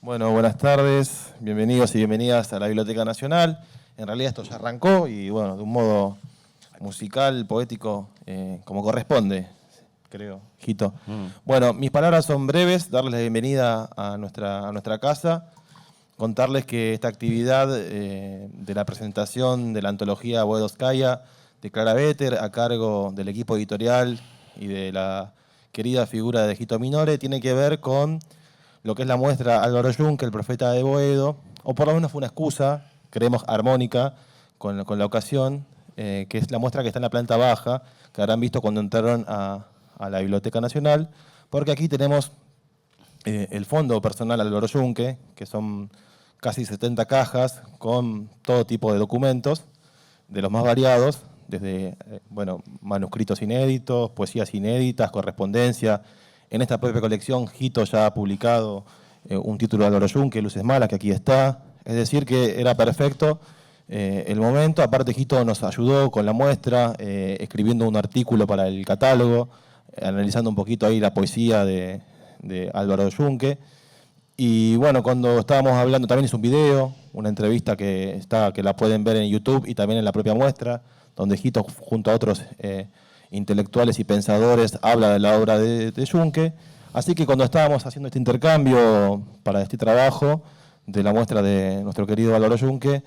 Bueno, buenas tardes, bienvenidos y bienvenidas a la Biblioteca Nacional. En realidad esto ya arrancó y bueno, de un modo musical, poético, como corresponde, creo, Jito. Bueno, mis palabras son breves, darles la bienvenida a nuestra casa, contarles que esta actividad de la presentación de la antología Boedoskaya de Clara Better, a cargo del equipo editorial y de la querida figura de Jito Minore, tiene que ver con lo que es la muestra Álvaro Yunque, el profeta de Boedo, o por lo menos fue una excusa, creemos armónica, con la ocasión, que es la muestra que está en la planta baja, que habrán visto cuando entraron a la Biblioteca Nacional, porque aquí tenemos el fondo personal Álvaro Yunque, que son casi 70 cajas con todo tipo de documentos, de los más variados, desde manuscritos inéditos, poesías inéditas, correspondencia. En esta propia colección, Jito ya ha publicado un título de Álvaro Yunque, Luces Malas, que aquí está. Es decir, que era perfecto el momento. Aparte, Jito nos ayudó con la muestra, escribiendo un artículo para el catálogo, analizando un poquito ahí la poesía de Álvaro Yunque. Y bueno, cuando estábamos hablando, también hizo un video, una entrevista que la pueden ver en YouTube y también en la propia muestra, donde Jito, junto a otros intelectuales y pensadores, habla de la obra de Yunque. Así que cuando estábamos haciendo este intercambio para este trabajo de la muestra de nuestro querido Álvaro Yunque,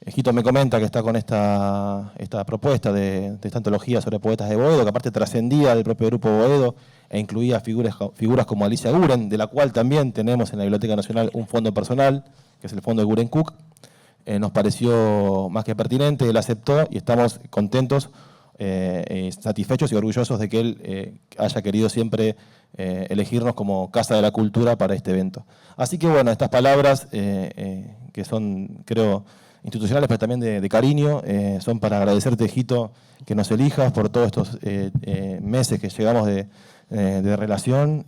Jito me comenta que está con esta propuesta de esta antología sobre poetas de Boedo, que aparte trascendía del propio grupo Boedo e incluía figuras como Alicia Guren, de la cual también tenemos en la Biblioteca Nacional un fondo personal, que es el fondo de Guren Cook. Nos pareció más que pertinente, él aceptó y estamos contentos, satisfechos y orgullosos de que él haya querido siempre elegirnos como Casa de la Cultura para este evento. Así que bueno, estas palabras que son, creo, institucionales, pero también de cariño, son para agradecerte, Jito, que nos elijas por todos estos meses que llegamos de relación,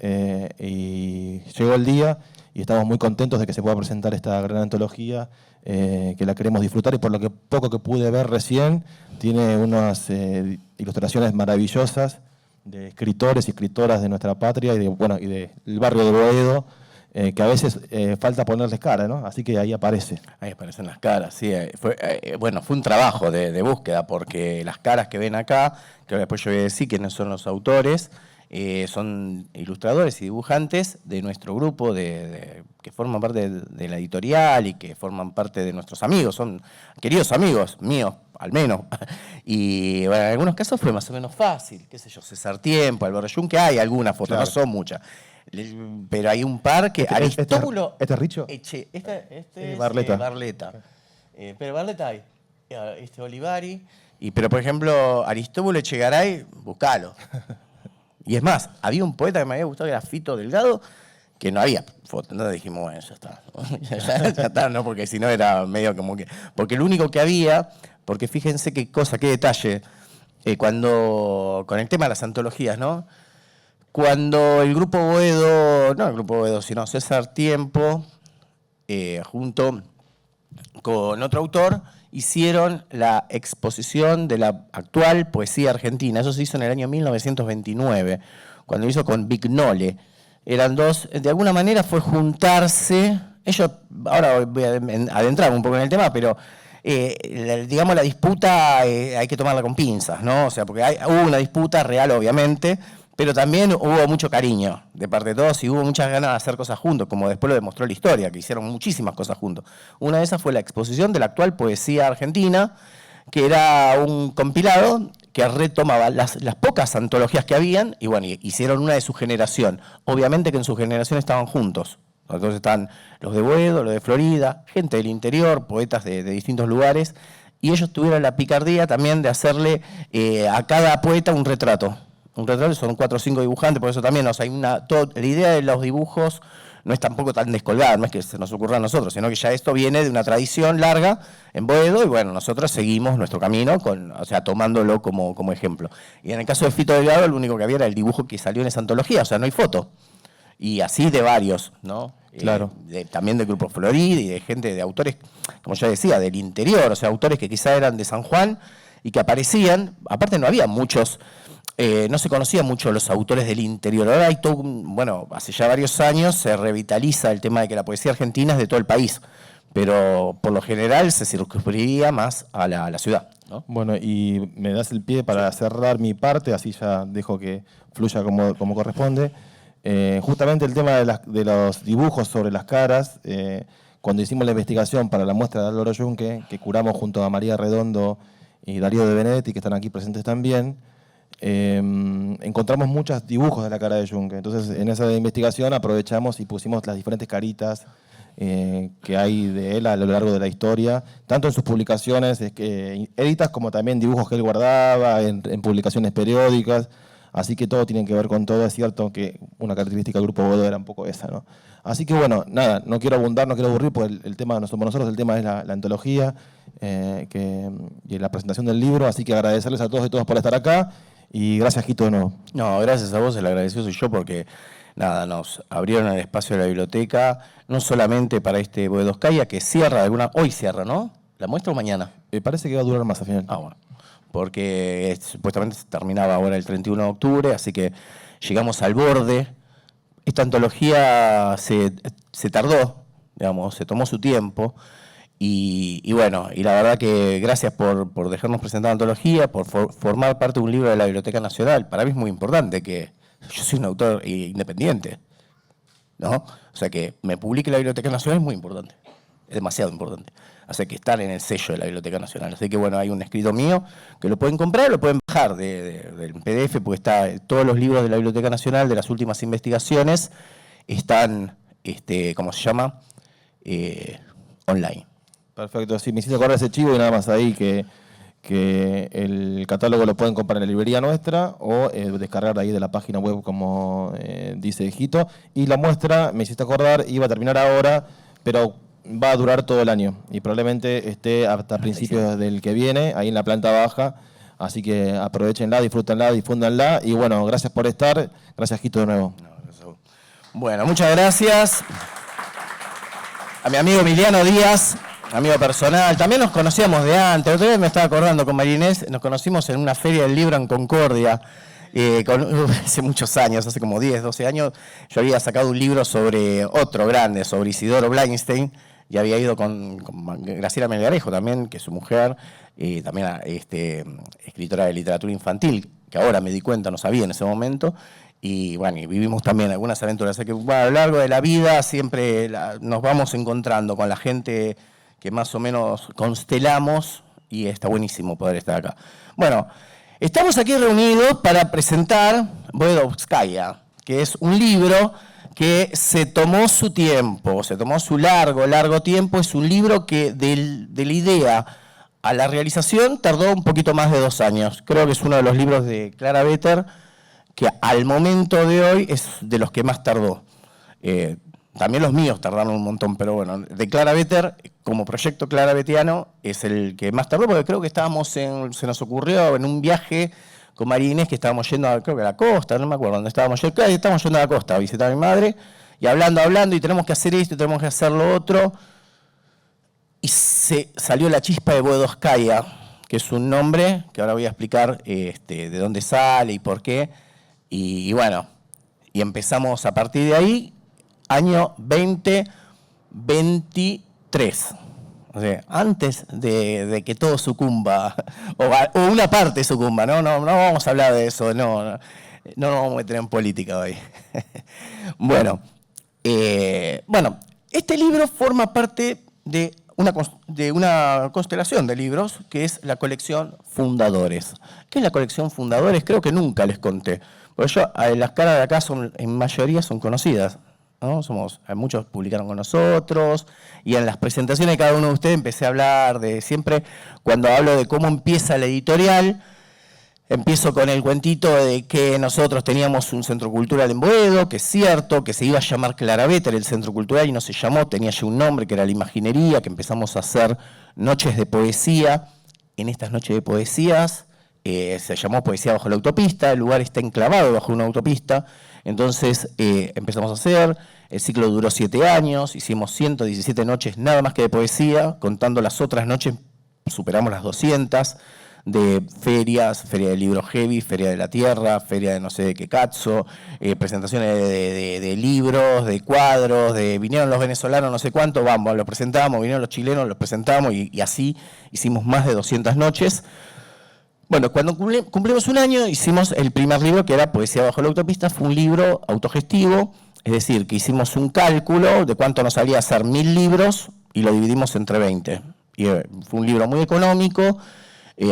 y llegó el día y estamos muy contentos de que se pueda presentar esta gran antología, que la queremos disfrutar, y por lo que poco que pude ver recién, tiene unas ilustraciones maravillosas de escritores y escritoras de nuestra patria y del barrio de Boedo, que a veces falta ponerles cara, ¿no? Así que ahí aparece. Ahí aparecen las caras, sí. Fue un trabajo de búsqueda, porque las caras que ven acá, que después yo voy a decir quiénes son los autores, son ilustradores y dibujantes de nuestro grupo, que forman parte de la editorial y que forman parte de nuestros amigos, son queridos amigos míos, al menos. Y bueno, en algunos casos fue más o menos fácil, qué sé yo, César Tiempo, Álvaro Yunque, hay algunas fotos, claro, no son muchas. Pero hay un par que Aristóbulo... ¿Este es Richo? Este es Barletta. Barletta. Pero Barletta hay. Olivari. Pero por ejemplo, Aristóbulo Echegaray, buscalo. Y es más, había un poeta que me había gustado, que era Fito Delgado, que no había foto. Entonces dijimos, bueno, ya está. ya está, ¿no? Porque si no era medio como que... Porque lo único que había, porque fíjense qué cosa, qué detalle, con el tema de las antologías, ¿no? Cuando el grupo Boedo, no el grupo Boedo, sino César Tiempo, junto con otro autor, hicieron la exposición de la actual poesía argentina. Eso se hizo en el año 1929, cuando hizo con Vignole. Eran dos, de alguna manera fue juntarse, ellos, ahora voy a adentrar un poco en el tema, pero digamos la disputa hay que tomarla con pinzas, ¿no? O sea, porque hubo una disputa real, obviamente, pero también hubo mucho cariño de parte de todos y hubo muchas ganas de hacer cosas juntos, como después lo demostró la historia, que hicieron muchísimas cosas juntos. Una de esas fue la exposición de la actual poesía argentina, que era un compilado que retomaba las pocas antologías que habían, y bueno, hicieron una de su generación. Obviamente que en su generación estaban juntos. Entonces están los de Boedo, los de Florida, gente del interior, poetas de distintos lugares, y ellos tuvieron la picardía también de hacerle a cada poeta un retrato. Un retrato, son 4 o 5 dibujantes, por eso también, o sea, la idea de los dibujos no es tampoco tan descolgada, no es que se nos ocurra a nosotros, sino que ya esto viene de una tradición larga en Boedo, y bueno, nosotros seguimos nuestro camino, tomándolo como ejemplo. Y en el caso de Fito Delgado, lo único que había era el dibujo que salió en esa antología, o sea, no hay foto. Y así de varios, ¿no? Claro. También del Grupo Florida y de gente, de autores, como ya decía, del interior, o sea, autores que quizá eran de San Juan y que aparecían, aparte no había muchos no se conocían mucho los autores del interior. Ahora hay todo, bueno, hace ya varios años se revitaliza el tema de que la poesía argentina es de todo el país, pero por lo general se circunscribía más a la ciudad, ¿no? Bueno, y me das el pie para cerrar mi parte, así ya dejo que fluya como corresponde. Justamente el tema de los dibujos sobre las caras, cuando hicimos la investigación para la muestra de Álvaro Yunque, que curamos junto a María Redondo y Darío de Benedetti, que están aquí presentes también, encontramos muchos dibujos de la cara de Yunque. Entonces, en esa investigación aprovechamos y pusimos las diferentes caritas que hay de él a lo largo de la historia, tanto en sus publicaciones editas como también dibujos que él guardaba en publicaciones periódicas. Así que todo tiene que ver con todo. Es cierto que una característica del Grupo Godó era un poco esa, ¿no? Así que bueno, nada, no quiero abundar, no quiero aburrir, porque el tema no somos nosotros, el tema es la antología y la presentación del libro. Así que agradecerles a todos y todas por estar acá. Y gracias, Quito, de nuevo. No, gracias a vos, el agradecido soy yo porque, nada, nos abrieron el espacio de la biblioteca, no solamente para este Boedoskaya, que cierra hoy cierra, ¿no? ¿La muestra o mañana? Parece que va a durar más al final. Ah, bueno. Porque supuestamente se terminaba ahora el 31 de octubre, así que llegamos al borde. Esta antología se tardó, digamos, se tomó su tiempo. Y bueno, y la verdad que gracias por dejarnos presentar la antología, por formar parte de un libro de la Biblioteca Nacional. Para mí es muy importante que yo soy un autor independiente, ¿no? O sea, que me publique la Biblioteca Nacional es muy importante, es demasiado importante. Así que están en el sello de la Biblioteca Nacional. Así que bueno, hay un escrito mío que lo pueden comprar, lo pueden bajar del PDF, porque está todos los libros de la Biblioteca Nacional de las últimas investigaciones están, ¿cómo se llama? Online. Perfecto, sí, me hiciste acordar ese chivo y nada más ahí que el catálogo lo pueden comprar en la librería nuestra o descargar ahí de la página web, como dice Hijito. Y la muestra, me hiciste acordar, iba a terminar ahora, pero va a durar todo el año y probablemente esté hasta principios del que viene, ahí en la planta baja. Así que aprovechenla, disfrútenla, difúndanla. Y bueno, gracias por estar. Gracias, Hijito, de nuevo. Bueno, muchas gracias a mi amigo Emiliano Díaz, amigo personal. También nos conocíamos de antes. Otra vez me estaba acordando con María Inés, nos conocimos en una feria del libro en Concordia. Hace muchos años, hace como 10, 12 años, yo había sacado un libro sobre otro grande, sobre Isidoro Blainstein, y había ido con Graciela Melgarejo también, que es su mujer, y también escritora de literatura infantil, que ahora me di cuenta, no sabía en ese momento, y bueno, y vivimos también algunas aventuras. Así que bueno, a lo largo de la vida siempre nos vamos encontrando con la gente que más o menos constelamos, y está buenísimo poder estar acá. Bueno, estamos aquí reunidos para presentar Boedoskaya, que es un libro que se tomó su tiempo, se tomó su largo tiempo. Es un libro que de la idea a la realización tardó un poquito más de 2 años. Creo que es uno de los libros de Clara Vetter que al momento de hoy es de los que más tardó. También los míos tardaron un montón, pero bueno, de Clara Vetter, como proyecto claravetiano, es el que más tardó, porque creo que se nos ocurrió en un viaje con María Inés, que estábamos yendo, creo que a la costa, no me acuerdo dónde estábamos yendo, claro, estábamos yendo a la costa a visitar a mi madre, y hablando, y tenemos que hacer esto, y tenemos que hacer lo otro, y se salió la chispa de Boedoskaya, que es un nombre que ahora voy a explicar de dónde sale y por qué, y bueno, y empezamos a partir de ahí, año 2023. O sea, antes de que todo sucumba, o una parte sucumba, no vamos a hablar de eso, no nos vamos a meter en política hoy. Bueno, este libro forma parte de una constelación de libros que es la colección Fundadores. ¿Qué es la colección Fundadores? Creo que nunca les conté. Porque las caras de acá en mayoría son conocidas, ¿no? Muchos publicaron con nosotros, y en las presentaciones de cada uno de ustedes empecé a hablar de siempre, cuando hablo de cómo empieza la editorial, empiezo con el cuentito de que nosotros teníamos un centro cultural en Boedo, que es cierto, que se iba a llamar Clara Vetter el centro cultural, y no se llamó, tenía ya un nombre que era la Imaginería, que empezamos a hacer noches de poesía. En estas noches de poesías se llamó Poesía bajo la autopista, el lugar está enclavado bajo una autopista, entonces empezamos a hacer, el ciclo duró 7 años, hicimos 117 noches nada más que de poesía, contando las otras noches superamos las 200, de ferias, feria del libro heavy, feria de la tierra, feria de no sé de qué cazzo, presentaciones de libros, de cuadros, vinieron los venezolanos no sé cuánto, vamos, los presentamos, vinieron los chilenos, los presentamos y así hicimos más de 200 noches. Bueno, cuando cumplimos un año hicimos el primer libro que era Poesía bajo la autopista, fue un libro autogestivo, es decir, que hicimos un cálculo de cuánto nos salía hacer 1000 libros y lo dividimos entre 20. Y fue un libro muy económico,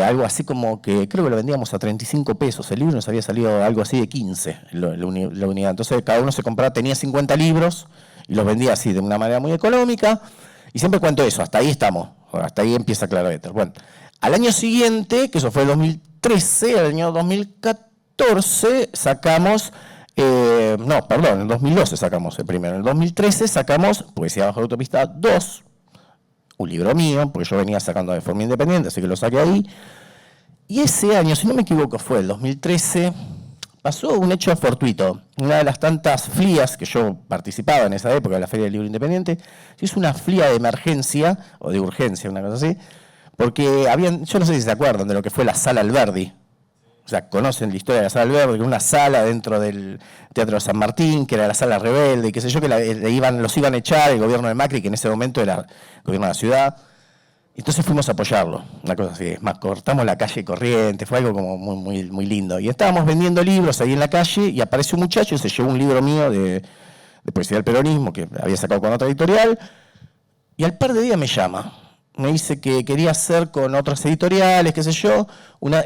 algo así como que creo que lo vendíamos a 35 pesos, el libro nos había salido algo así de 15 la unidad. Entonces cada uno se compraba, tenía 50 libros y los vendía así de una manera muy económica. Y siempre cuento eso, hasta ahí estamos, hasta ahí empieza Clarovetter. Bueno, al año siguiente, que eso fue el 2013, al año 2014 sacamos, en 2012 sacamos el primero. En el 2013 sacamos Poesía bajo la autopista 2, un libro mío, porque yo venía sacando de forma independiente, así que lo saqué ahí. Y ese año, si no me equivoco, fue el 2013, pasó un hecho fortuito. Una de las tantas FLIAs que yo participaba en esa época, de la Feria del Libro Independiente, se hizo una FLIA de emergencia, o de urgencia, una cosa así, porque yo no sé si se acuerdan de lo que fue la Sala Alberdi. O sea, conocen la historia de la Sala Alberdi, que era una sala dentro del Teatro San Martín, que era la Sala Rebelde, y qué sé yo, que los iban a echar el gobierno de Macri, que en ese momento era el gobierno de la ciudad. Entonces fuimos a apoyarlo, una cosa así. Es más, cortamos la calle Corrientes, fue algo como muy, muy, muy lindo. Y estábamos vendiendo libros ahí en la calle, y apareció un muchacho y se llevó un libro mío de poesía del peronismo, que había sacado con otra editorial, y al par de días me llama. Me dice que quería hacer con otras editoriales, qué sé yo.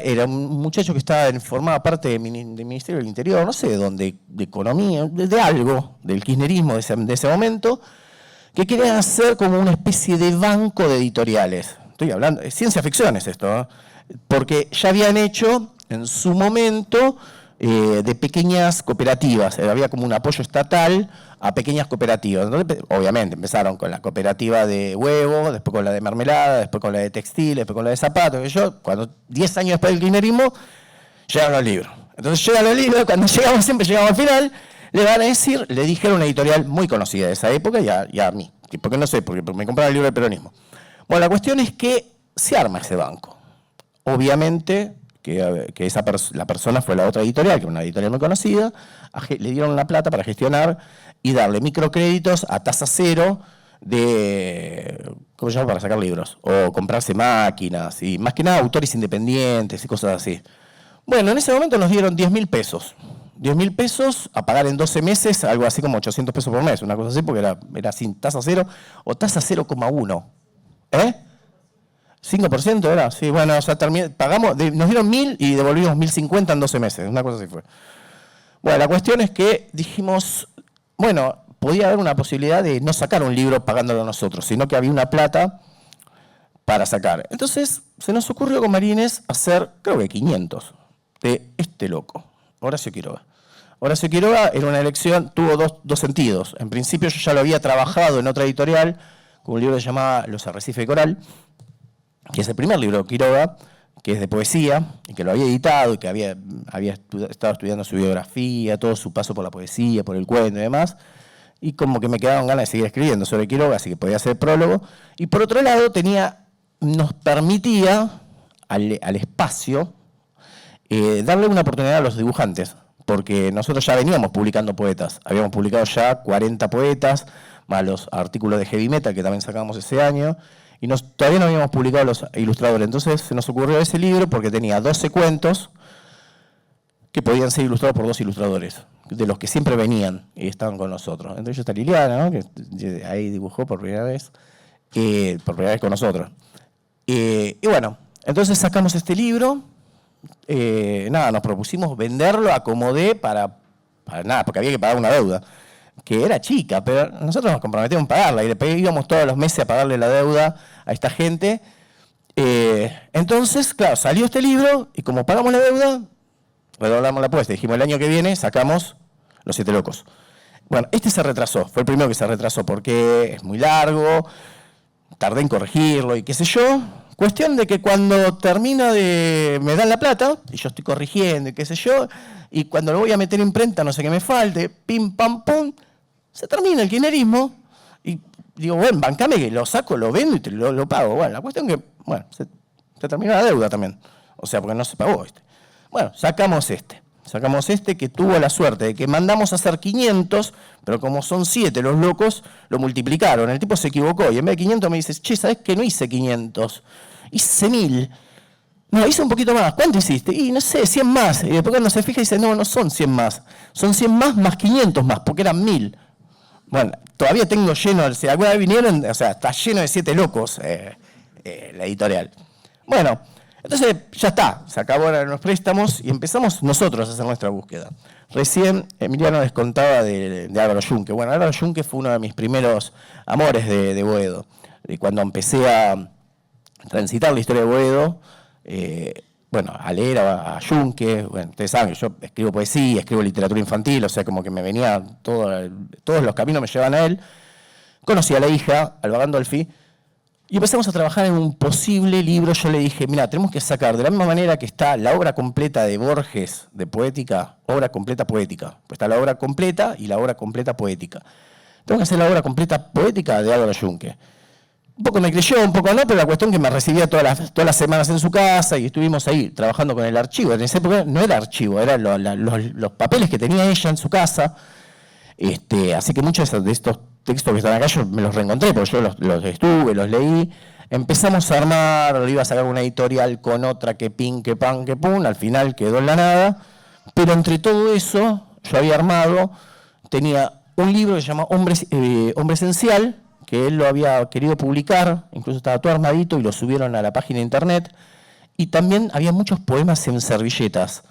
Era un muchacho que formaba parte del Ministerio del Interior, no sé de dónde, de Economía, de algo, del kirchnerismo de ese momento, que quería hacer como una especie de banco de editoriales. Estoy hablando, es ciencia ficción es esto, ¿eh? Porque ya habían hecho en su momento de pequeñas cooperativas, había como un apoyo estatal a pequeñas cooperativas. Entonces, obviamente empezaron con la cooperativa de huevo, después con la de mermelada, después con la de textil, después con la de zapatos, cuando 10 años después del kirchnerismo, llegaron los libros. Entonces llegan los libros, cuando siempre llegamos al final, le dijeron a una editorial muy conocida de esa época y a mí, porque no sé, porque me compraron el libro del peronismo. Bueno, la cuestión es que se arma ese banco. Obviamente que la persona fue la otra editorial, que era una editorial muy conocida, le dieron la plata para gestionar y darle microcréditos a tasa cero ¿cómo se llama? Para sacar libros, o comprarse máquinas, y más que nada autores independientes y cosas así. Bueno, en ese momento nos dieron 10.000 pesos. 10.000 pesos a pagar en 12 meses, algo así como 800 pesos por mes, una cosa así, porque era sin tasa cero o tasa 0,1. ¿Eh? 5% era, sí, bueno, o sea, pagamos, nos dieron 1.000 y devolvimos 1.050 en 12 meses, una cosa así fue. Bueno, la cuestión es que dijimos, bueno, podía haber una posibilidad de no sacar un libro pagándolo nosotros, sino que había una plata para sacar. Entonces, se nos ocurrió con Marines hacer, creo que 500, de este loco, Horacio Quiroga. Horacio Quiroga era una elección, tuvo dos sentidos. En principio yo ya lo había trabajado en otra editorial, con un libro que se llamaba Los Arrecifes de Coral, que es el primer libro de Quiroga, que es de poesía, y que lo había editado, y que había estado estudiando su biografía, todo su paso por la poesía, por el cuento y demás, y como que me quedaban ganas de seguir escribiendo sobre Quiroga, así que podía hacer prólogo. Y por otro lado, nos permitía al espacio darle una oportunidad a los dibujantes, porque nosotros ya veníamos publicando poetas, habíamos publicado ya 40 poetas, más los artículos de heavy metal que también sacamos ese año, y todavía no habíamos publicado los ilustradores. Entonces se nos ocurrió ese libro porque tenía 12 cuentos que podían ser ilustrados por 2 ilustradores, de los que siempre venían y estaban con nosotros. Entre ellos está Liliana, ¿no? Que ahí dibujó por primera vez con nosotros. Y bueno, entonces sacamos este libro, nos propusimos venderlo a como dé para nada, porque había que pagar una deuda, que era chica, pero nosotros nos comprometimos a pagarla y le íbamos todos los meses a pagarle la deuda a esta gente. Entonces, claro, salió este libro y como pagamos la deuda, redoblamos la apuesta. Dijimos, el año que viene sacamos Los Siete Locos. Bueno, este se retrasó, fue el primero que se retrasó porque es muy largo, tardé en corregirlo y qué sé yo. Cuestión de que cuando me dan la plata, y yo estoy corrigiendo y qué sé yo, y cuando lo voy a meter en imprenta, no sé qué me falte, pim, pam, pum, se termina el kirchnerismo, y digo, bueno, bancame que lo saco, lo vendo y te lo pago. Bueno, la cuestión es que, bueno, se terminó la deuda también. O sea, porque no se pagó este. Bueno, sacamos este que tuvo la suerte de que mandamos a hacer 500, pero como son 7 los locos, lo multiplicaron. El tipo se equivocó y en vez de 500 me dice, che, ¿sabés que no hice 500? Hice 1000. No, hice un poquito más. ¿Cuánto hiciste? Y no sé, 100 más. Y después cuando se fija dice, no son 100 más. Son 100 más 500 más, porque eran 1000. Bueno, todavía tengo lleno, si alguna vez vinieron, o sea, está lleno de 7 locos la editorial. Bueno, entonces ya está, se acabaron los préstamos y empezamos nosotros a hacer nuestra búsqueda. Recién Emiliano les contaba de Álvaro Yunque. Bueno, Álvaro Yunque fue uno de mis primeros amores de Boedo. Cuando empecé a transitar la historia de Boedo, bueno, a leer a Yunque, bueno, ustedes saben que yo escribo poesía, escribo literatura infantil, o sea, como que me venía, todos los caminos me llevan a él. Conocí a la hija, Alba Gandolfi, y empezamos a trabajar en un posible libro. Yo le dije, mira, tenemos que sacar, de la misma manera que está la obra completa de Borges, de poética, obra completa poética. Pues está la obra completa y la obra completa poética. Tengo que hacer la obra completa poética de Álvaro Yunque. Un poco me creyó, un poco no, pero la cuestión que me recibía todas las semanas en su casa y estuvimos ahí trabajando con el archivo. En esa época no era archivo, eran los papeles que tenía ella en su casa. Así que muchos de estos textos que están acá yo me los reencontré, porque yo los estuve, los leí. Empezamos a armar, lo iba a sacar una editorial con otra, que pin, que pan, que pum, al final quedó en la nada. Pero entre todo eso, yo había armado, tenía un libro que se llama Hombre Esencial, que él lo había querido publicar, incluso estaba todo armadito y lo subieron a la página de internet. Y también había muchos poemas en servilletas,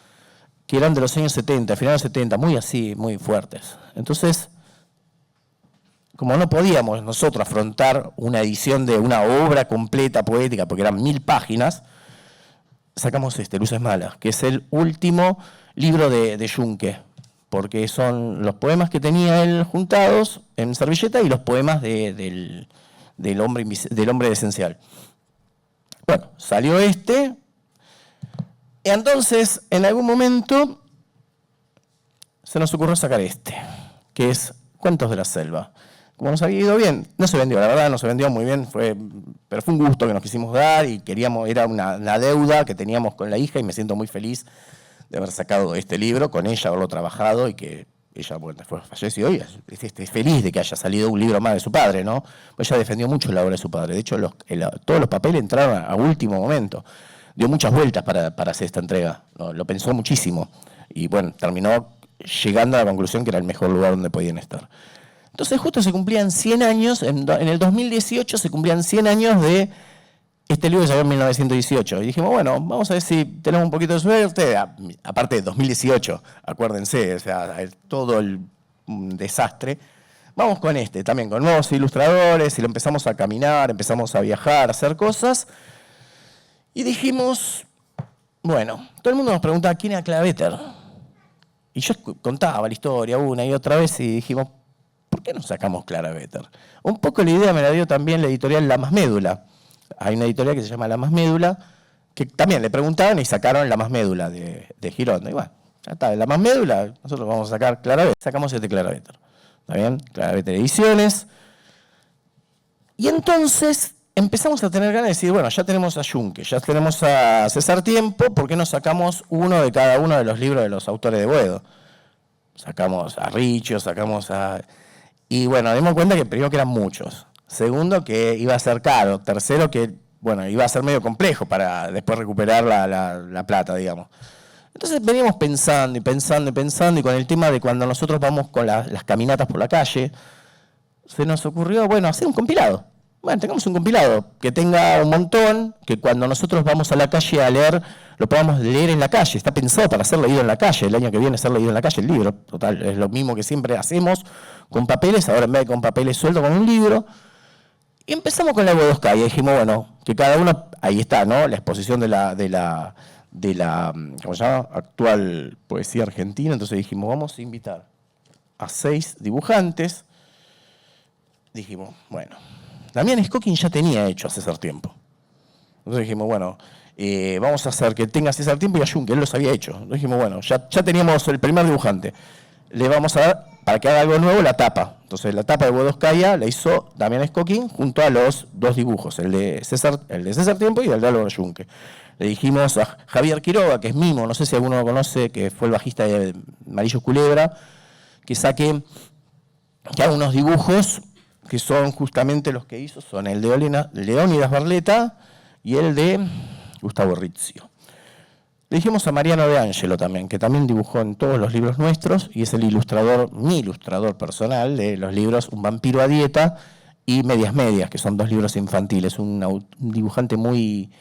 que eran de los años 70, finales de los 70, muy así, muy fuertes. Entonces, como no podíamos nosotros afrontar una edición de una obra completa poética, porque eran 1000 páginas, sacamos Luces Malas, que es el último libro de Yunque, porque son los poemas que tenía él juntados en servilleta y los poemas del hombre esencial. Bueno, salió y entonces en algún momento se nos ocurrió sacar que es Cuentos de la Selva. Como nos había ido bien, no se vendió, la verdad no se vendió muy bien, pero fue un gusto que nos quisimos dar y era una deuda que teníamos con la hija y me siento muy feliz de haber sacado este libro con ella, haberlo trabajado y que ella, bueno, después falleció y es feliz de que haya salido un libro más de su padre, ¿no? Pues ella defendió mucho la obra de su padre. De hecho, todos los papeles entraron a último momento. Dio muchas vueltas para hacer esta entrega, ¿no? Lo pensó muchísimo y, bueno, terminó llegando a la conclusión que era el mejor lugar donde podían estar. Entonces, justo se cumplían 100 años, en el 2018 se cumplían 100 años de este libro que salió en 1918. Y dijimos, bueno, vamos a ver si tenemos un poquito de suerte. Aparte de 2018, acuérdense, o sea, todo el desastre. Vamos con también con nuevos ilustradores, y lo empezamos a caminar, empezamos a viajar, a hacer cosas. Y dijimos, bueno, todo el mundo nos preguntaba quién era Claveter. Y yo contaba la historia una y otra vez y dijimos, ¿por qué no sacamos Claveter? Un poco la idea me la dio también la editorial La Más Médula. Hay una editorial que se llama La Más Médula, que también le preguntaban y sacaron La Más Médula de Gironda. Y bueno, ya está, La Más Médula, nosotros vamos a sacar Claveter. Sacamos Claveter. ¿Está bien? Claveter Ediciones. Y entonces empezamos a tener ganas de decir, bueno, ya tenemos a Yunque, ya tenemos a César Tiempo, ¿por qué no sacamos uno de cada uno de los libros de los autores de Boedo? Sacamos a Riccio, sacamos a... Y bueno, dimos cuenta que primero que eran muchos. Segundo, que iba a ser caro. Tercero, que bueno, iba a ser medio complejo para después recuperar la plata, digamos. Entonces veníamos pensando y con el tema de cuando nosotros vamos con las caminatas por la calle, se nos ocurrió, bueno, hacer un compilado. Bueno, tengamos un compilado que tenga un montón, que cuando nosotros vamos a la calle a leer, lo podamos leer en la calle. Está pensado para ser leído en la calle. El año que viene ser leído en la calle el libro. Total, es lo mismo que siempre hacemos con papeles, ahora en vez de con papeles sueltos, con un libro. Y empezamos con la Bodoscaya y dijimos, bueno, que cada uno, ahí está, ¿no? La exposición de la ¿cómo se llama? Actual poesía argentina. Entonces dijimos, vamos a invitar a 6 dibujantes. Dijimos, bueno, Damián Scocking ya tenía hecho a César Tiempo. Entonces dijimos, bueno, vamos a hacer que tenga César Tiempo y a Yunque, él los había hecho. Entonces dijimos, bueno, ya teníamos el primer dibujante. Le vamos a dar, para que haga algo nuevo, la tapa. Entonces la tapa de Bodoscaya la hizo Damián Scocking junto a los 2 dibujos, el de César Tiempo y el de Álvaro Yunque. Le dijimos a Javier Quiroga, que es Mimo, no sé si alguno lo conoce, que fue el bajista de Amarillo Culebra, que haga unos dibujos que son justamente los que hizo, son el de Leónidas Barletta y el de Gustavo Rizzio. Le dijimos a Mariano De Angelo también, que también dibujó en todos los libros nuestros y es el ilustrador, mi ilustrador personal de los libros Un vampiro a dieta y Medias Medias, que son 2 libros infantiles. Un dibujante muy,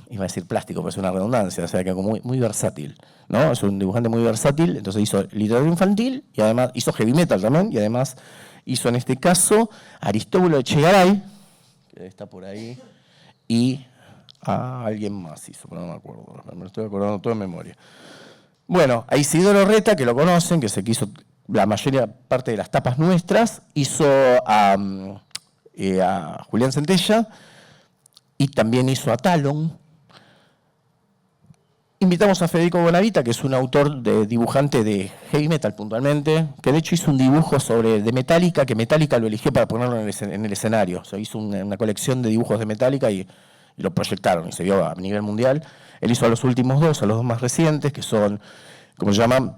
iba a decir plástico, pero es una redundancia, o sea que muy, muy versátil, ¿no? Es un dibujante muy versátil, entonces hizo literatura infantil y además hizo heavy metal también y además hizo en este caso Aristóbulo Echegaray, que está por ahí, y alguien más hizo, pero no me acuerdo, me estoy acordando todo en memoria. Bueno, a Isidoro Reta, que lo conocen, que se hizo la mayoría parte de las tapas nuestras, hizo a Julián Centella y también hizo a Talon. Invitamos a Federico Bonavita, que es un autor dibujante de heavy metal puntualmente, que de hecho hizo un dibujo de Metallica, que Metallica lo eligió para ponerlo en el escenario. O sea, hizo una colección de dibujos de Metallica y lo proyectaron y se vio a nivel mundial. Él hizo a los últimos 2, a los 2 más recientes, que son, como se llaman,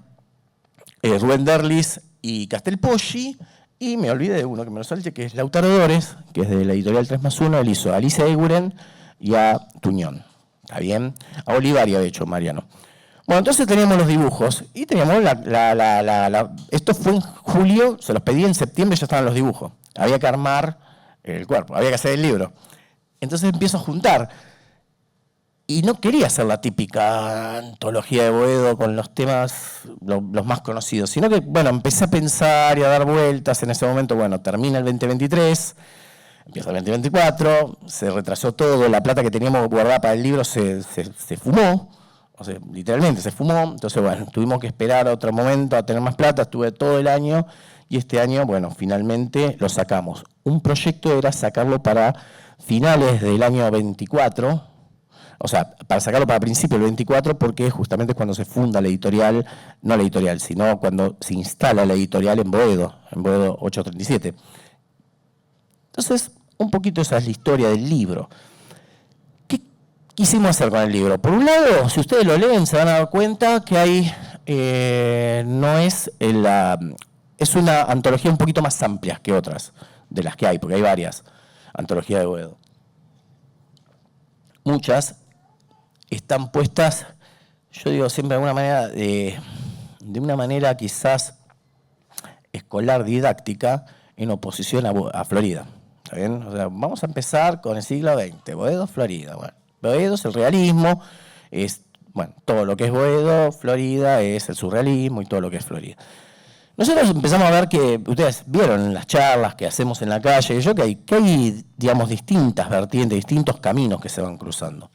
Rubén Derlis y Castel Poggi, y me olvidé de uno que me lo salte, que es Lautaro Dores, que es de la editorial 3+1, él hizo a Alicia Eguren y a Tuñón. ¿Está bien? A Olivari había hecho Mariano. Bueno, entonces teníamos los dibujos y teníamos esto fue en julio, se los pedí en septiembre y ya estaban los dibujos. Había que armar el cuerpo, había que hacer el libro. Entonces empiezo a juntar. Y no quería hacer la típica antología de Boedo con los temas los más conocidos, sino que, bueno, empecé a pensar y a dar vueltas. En ese momento, bueno, termina el 2023, empieza el 2024, se retrasó todo, la plata que teníamos guardada para el libro se fumó, o sea, literalmente se fumó. Entonces, bueno, tuvimos que esperar a otro momento a tener más plata, estuve todo el año y este año, bueno, finalmente lo sacamos. Un proyecto era sacarlo para finales del año 24, o sea, para sacarlo para principios del 24, porque justamente es cuando se funda la editorial, no la editorial, sino cuando se instala la editorial en Boedo 837. Entonces, un poquito esa es la historia del libro. ¿Qué quisimos hacer con el libro? Por un lado, si ustedes lo leen, se van a dar cuenta que hay, es una antología un poquito más amplia que otras de las que hay, porque hay varias antologías de Boedo. Muchas están puestas, yo digo siempre de alguna manera, de una manera quizás escolar, didáctica, en oposición a Florida. ¿Está bien? O sea, vamos a empezar con el siglo XX, Boedo, Florida. Bueno, Boedo es el realismo, es, bueno, todo lo que es Boedo, Florida es el surrealismo y todo lo que es Florida. Nosotros empezamos a ver que, ustedes vieron en las charlas que hacemos en la calle, que hay, digamos, distintas vertientes, distintos caminos que se van cruzando.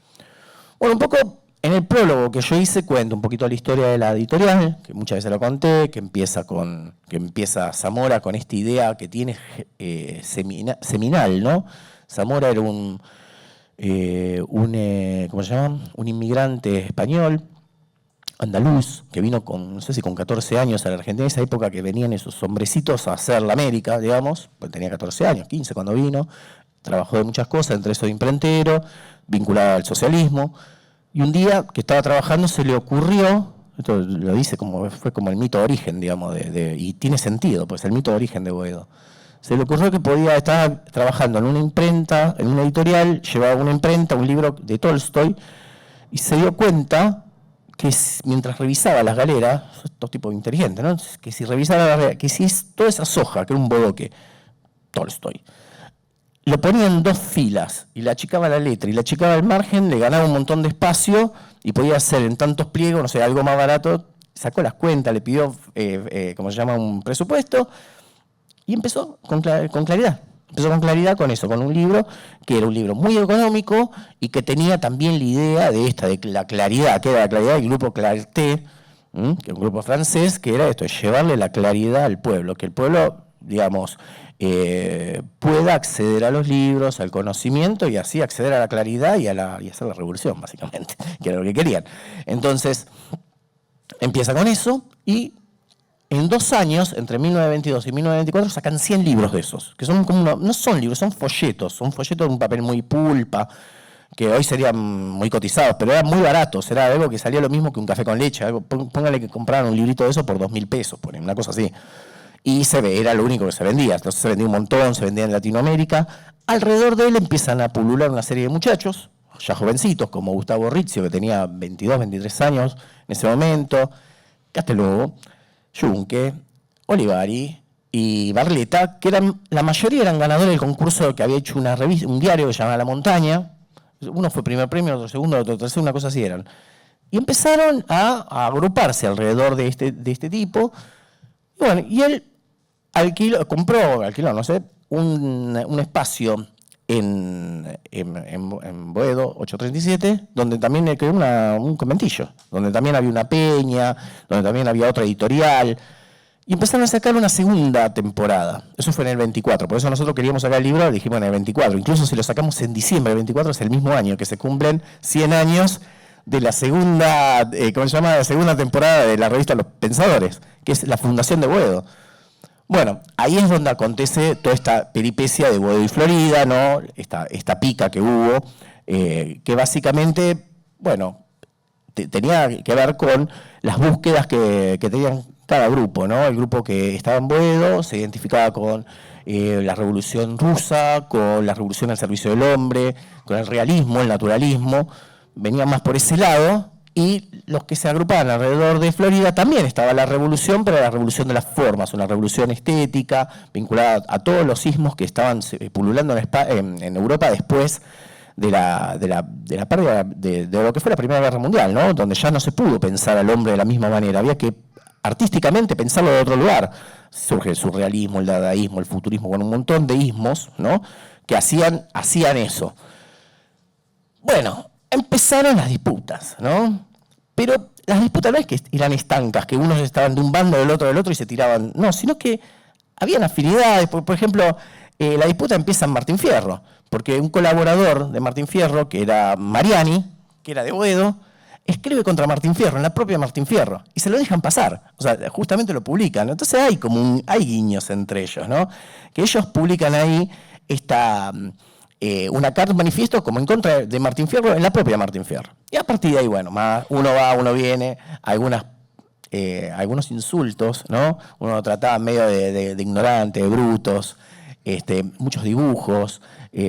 Bueno, un poco en el prólogo que yo hice cuento un poquito la historia de la editorial, que muchas veces lo conté, que empieza Zamora con esta idea que tiene seminal, ¿no? Zamora era ¿cómo se llama? Un inmigrante español, andaluz, que vino no sé si con 14 años a la Argentina, en esa época que venían esos hombrecitos a hacer la América, digamos, pues tenía 14 años, 15 cuando vino, trabajó de muchas cosas, entre eso de imprentero, vinculado al socialismo, y un día que estaba trabajando se le ocurrió, esto lo dice fue como el mito de origen, digamos, y tiene sentido, pues el mito de origen de Boedo. Se le ocurrió que estar trabajando en una imprenta, en una editorial, llevaba una imprenta, un libro de Tolstoy, y se dio cuenta que mientras revisaba las galeras, estos tipos inteligentes, ¿no? Que si revisaba las galeras, que si toda esa soja, que era un bodoque, Tolstoy, lo ponía en 2 filas y le achicaba la letra y le achicaba el margen, le ganaba un montón de espacio y podía hacer en tantos pliegos, no sé, algo más barato, sacó las cuentas, le pidió, ¿cómo se llama?, un presupuesto y empezó con claridad. Empezó con claridad con eso, con un libro que era un libro muy económico y que tenía también la idea de la claridad, que era la claridad del grupo Clarté, que es un grupo francés, que era esto, llevarle la claridad al pueblo, que el pueblo, digamos, pueda acceder a los libros, al conocimiento y así acceder a la claridad y hacer la revolución, básicamente, que era lo que querían. Entonces, empieza con eso y en 2 años, entre 1922 y 1924, sacan 100 libros de esos, que son como no son libros, son folletos de un papel muy pulpa, que hoy serían muy cotizados, pero eran muy baratos, era algo que salía lo mismo que un café con leche, póngale que compraran un librito de eso por 2.000 pesos, una cosa así. Y era lo único que se vendía, entonces se vendía un montón, se vendía en Latinoamérica. Alrededor de él empiezan a pulular una serie de muchachos, ya jovencitos, como Gustavo Rizzio, que tenía 22, 23 años en ese momento, Castelnuovo, Junque, Olivari y Barletta, que la mayoría eran ganadores del concurso que había hecho una revista, un diario que se llamaba La Montaña. Uno fue primer premio, otro segundo, otro tercero, una cosa así eran. Y empezaron a agruparse alrededor de este tipo. Y bueno, y él compró, no sé, un espacio en Boedo 837, donde también creó un conventillo, donde también había una peña, donde también había otra editorial. Y empezaron a sacar una segunda temporada. Eso fue en el 24. Por eso nosotros queríamos sacar el libro, lo dijimos en el 24. Incluso si lo sacamos en diciembre, el 24 es el mismo año que se cumplen 100 años de la segunda, ¿cómo se llama? La segunda temporada de la revista Los Pensadores, que es la fundación de Boedo. Bueno, ahí es donde acontece toda esta peripecia de Boedo y Florida, ¿no? Esta pica que hubo, que básicamente, bueno, tenía que ver con las búsquedas que tenían cada grupo, ¿no? El grupo que estaba en Boedo se identificaba con la revolución rusa, con la revolución al servicio del hombre, con el realismo, el naturalismo, venían más por ese lado, y los que se agrupaban alrededor de Florida también estaba la revolución, pero la revolución de las formas, una revolución estética vinculada a todos los sismos que estaban pululando en Europa después de la pérdida de lo que fue la Primera Guerra Mundial, ¿no? Donde ya no se pudo pensar al hombre de la misma manera, había que artísticamente pensarlo de otro lugar. Surge el surrealismo, el dadaísmo, el futurismo, bueno, un montón de ismos, ¿no? Que hacían eso. Bueno, empezaron las disputas, ¿no? Pero las disputas no es que eran estancas, que unos estaban de un bando del otro y se tiraban, no, sino que habían afinidades. Por ejemplo, la disputa empieza en Martín Fierro, porque un colaborador de Martín Fierro, que era Mariani, que era de Boedo, escribe contra Martín Fierro, en la propia Martín Fierro, y se lo dejan pasar, o sea, justamente lo publican. Entonces hay guiños entre ellos, ¿no? Que ellos publican ahí una carta, un manifiesto como en contra de Martín Fierro en la propia Martín Fierro. Y a partir de ahí, bueno, uno va, uno viene, algunos insultos, ¿no? Uno trataba medio de ignorante, de brutos, muchos dibujos.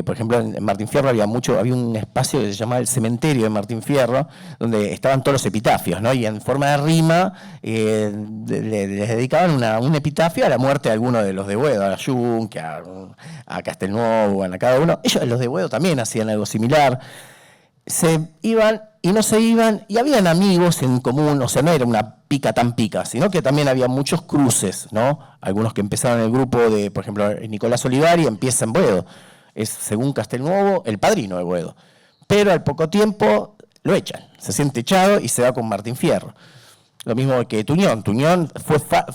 Por ejemplo, en Martín Fierro había un espacio que se llamaba el cementerio de Martín Fierro, donde estaban todos los epitafios, ¿no? Y en forma de rima les dedicaban un epitafio a la muerte de alguno de los de Boedo, a Junque, a Castelnuovo, a cada uno. Ellos, los de Boedo, también hacían algo similar. Se iban y no se iban, y habían amigos en común, o sea, no era una pica tan pica, sino que también había muchos cruces, ¿no? Algunos que empezaron en el grupo de, por ejemplo, Nicolás Olivari empieza en Boedo. Es, según Castelnuovo, el padrino de Boedo. Pero al poco tiempo lo echan, se siente echado y se va con Martín Fierro. Lo mismo que Tuñón. Tuñón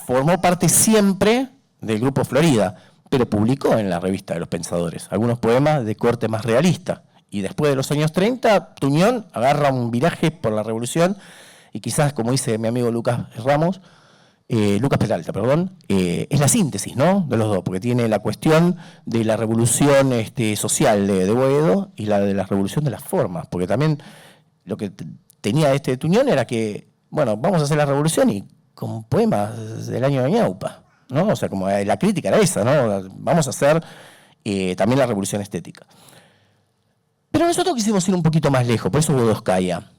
formó parte siempre del grupo Florida, pero publicó en la revista de Los Pensadores algunos poemas de corte más realista. Y después de los años 30, Tuñón agarra un viraje por la revolución y quizás, como dice mi amigo Lucas Peralta, es la síntesis, ¿no?, de los dos, porque tiene la cuestión de la revolución social de Boedo y la de la revolución de las formas, porque también lo que tenía Tuñón era que, bueno, vamos a hacer la revolución y con poemas del año de Ñaupa, ¿no? O sea, como la crítica era esa, ¿no? Vamos a hacer también la revolución estética. Pero nosotros quisimos ir un poquito más lejos, por eso Boedoskaya.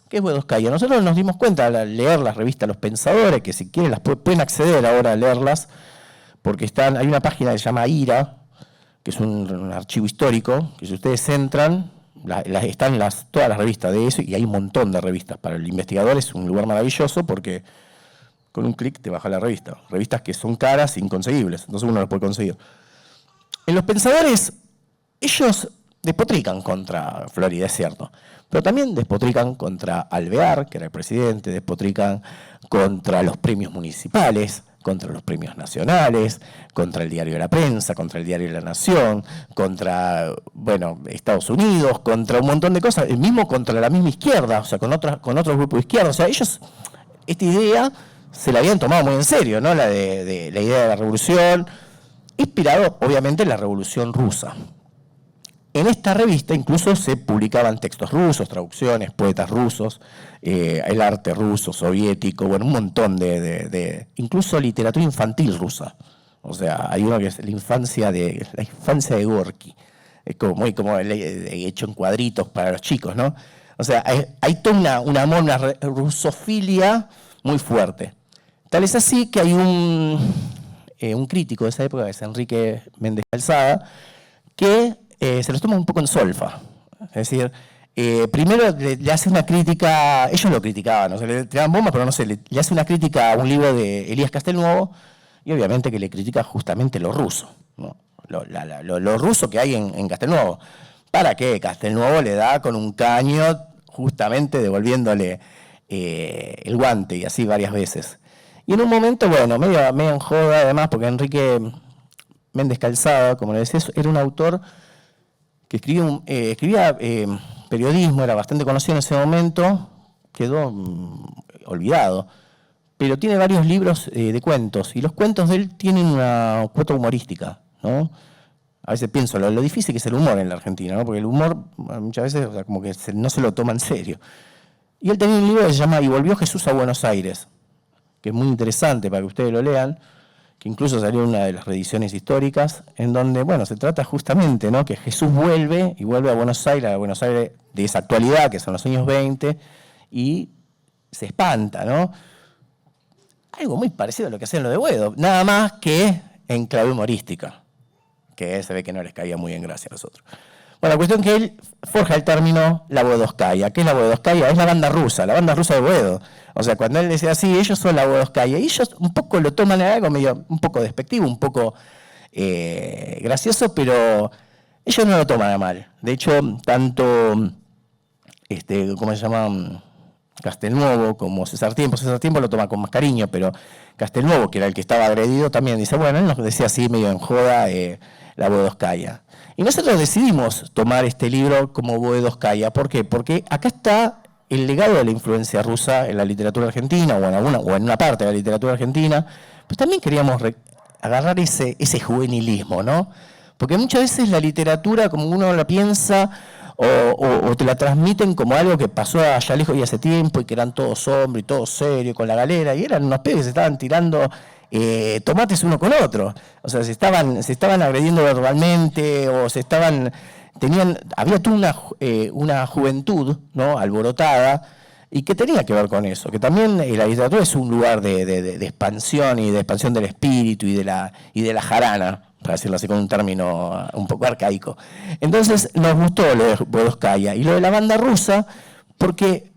¿Qué es Boedoskaya? Nosotros nos dimos cuenta al leer las revistas Los Pensadores, que si quieren las pueden acceder ahora a leerlas, porque hay una página que se llama IRA, que es un archivo histórico, que si ustedes entran, están todas las revistas de eso, y hay un montón de revistas. Para el investigador es un lugar maravilloso, porque con un clic te baja la revista. Revistas que son caras e inconseguibles, entonces uno las puede conseguir. En Los Pensadores, ellos despotrican contra Florida, es cierto, pero también despotrican contra Alvear, que era el presidente, despotrican contra los premios municipales, contra los premios nacionales, contra el Diario de la Prensa, contra el Diario de la Nación, contra, bueno, Estados Unidos, contra un montón de cosas, mismo contra la misma izquierda, o sea, con otros grupos de izquierda. O sea, ellos, esta idea se la habían tomado muy en serio, ¿no? La idea de la revolución, inspirado obviamente en la Revolución Rusa. en esta revista incluso se publicaban textos rusos, traducciones, poetas rusos, el arte ruso, soviético, bueno, un montón incluso literatura infantil rusa. O sea, hay uno que es la infancia de Gorky, es como hecho en cuadritos para los chicos, ¿no? O sea, hay toda un amor, una rusofilia muy fuerte. Tal es así que hay un crítico de esa época, que es Enrique Méndez Calzada, que se los toma un poco en solfa. Es decir, primero le hace una crítica, ellos lo criticaban, o sea, le tiraban bombas, pero no sé, le hace una crítica a un libro de Elías Castelnuovo, y obviamente que le critica justamente lo ruso, ¿no? Lo ruso que hay en Castelnuovo. ¿Para qué? Castelnuovo le da con un caño, justamente devolviéndole el guante, y así varias veces. Y en un momento, bueno, medio en joda además, porque Enrique Méndez Calzada, como le decía, era un autor que escribía periodismo, era bastante conocido en ese momento, quedó olvidado, pero tiene varios libros de cuentos, y los cuentos de él tienen una cuota humorística, ¿no? A veces pienso lo difícil que es el humor en la Argentina, ¿no? Porque el humor muchas veces, o sea, como que no se lo toma en serio. Y él tenía un libro que se llama Y volvió Jesús a Buenos Aires, que es muy interesante para que ustedes lo lean, que incluso salió en una de las reediciones históricas, en donde, bueno, se trata justamente, ¿no?, que Jesús vuelve a Buenos Aires de esa actualidad, que son los años 20, y se espanta, ¿no? Algo muy parecido a lo que hacían los de Boedo, nada más que en clave humorística, que se ve que no les caía muy en gracia a los otros. Bueno, la cuestión es que él forja el término la Boedoskaya. ¿Qué es la Boedoskaya? Es la banda rusa de Boedo. O sea, cuando él decía así, ellos son la Boedoskaya, y ellos un poco lo toman en algo medio, un poco despectivo, un poco gracioso, pero ellos no lo toman a mal. De hecho, tanto, ¿cómo se llama? Castelnuovo como César Tiempo lo toma con más cariño, pero Castelnuovo, que era el que estaba agredido, también dice, bueno, él nos decía así medio en joda la Boedoskaya. Y nosotros decidimos tomar este libro como Boedoskaya. ¿Por qué? Porque acá está el legado de la influencia rusa en la literatura argentina, o en una parte de la literatura argentina, pues también queríamos agarrar ese juvenilismo, ¿no? Porque muchas veces la literatura, como uno la piensa, o te la transmiten como algo que pasó allá lejos y hace tiempo, y que eran todos hombres, todos serios, con la galera, y eran unos pibes que se estaban tirando tomates uno con otro. O sea, se estaban agrediendo verbalmente, o había toda una juventud, ¿no?, alborotada, y que tenía que ver con eso, que también la literatura es un lugar de expansión, y de expansión del espíritu y de la jarana, para decirlo así con un término un poco arcaico. Entonces nos gustó lo de Boedoskaya y lo de la banda rusa, porque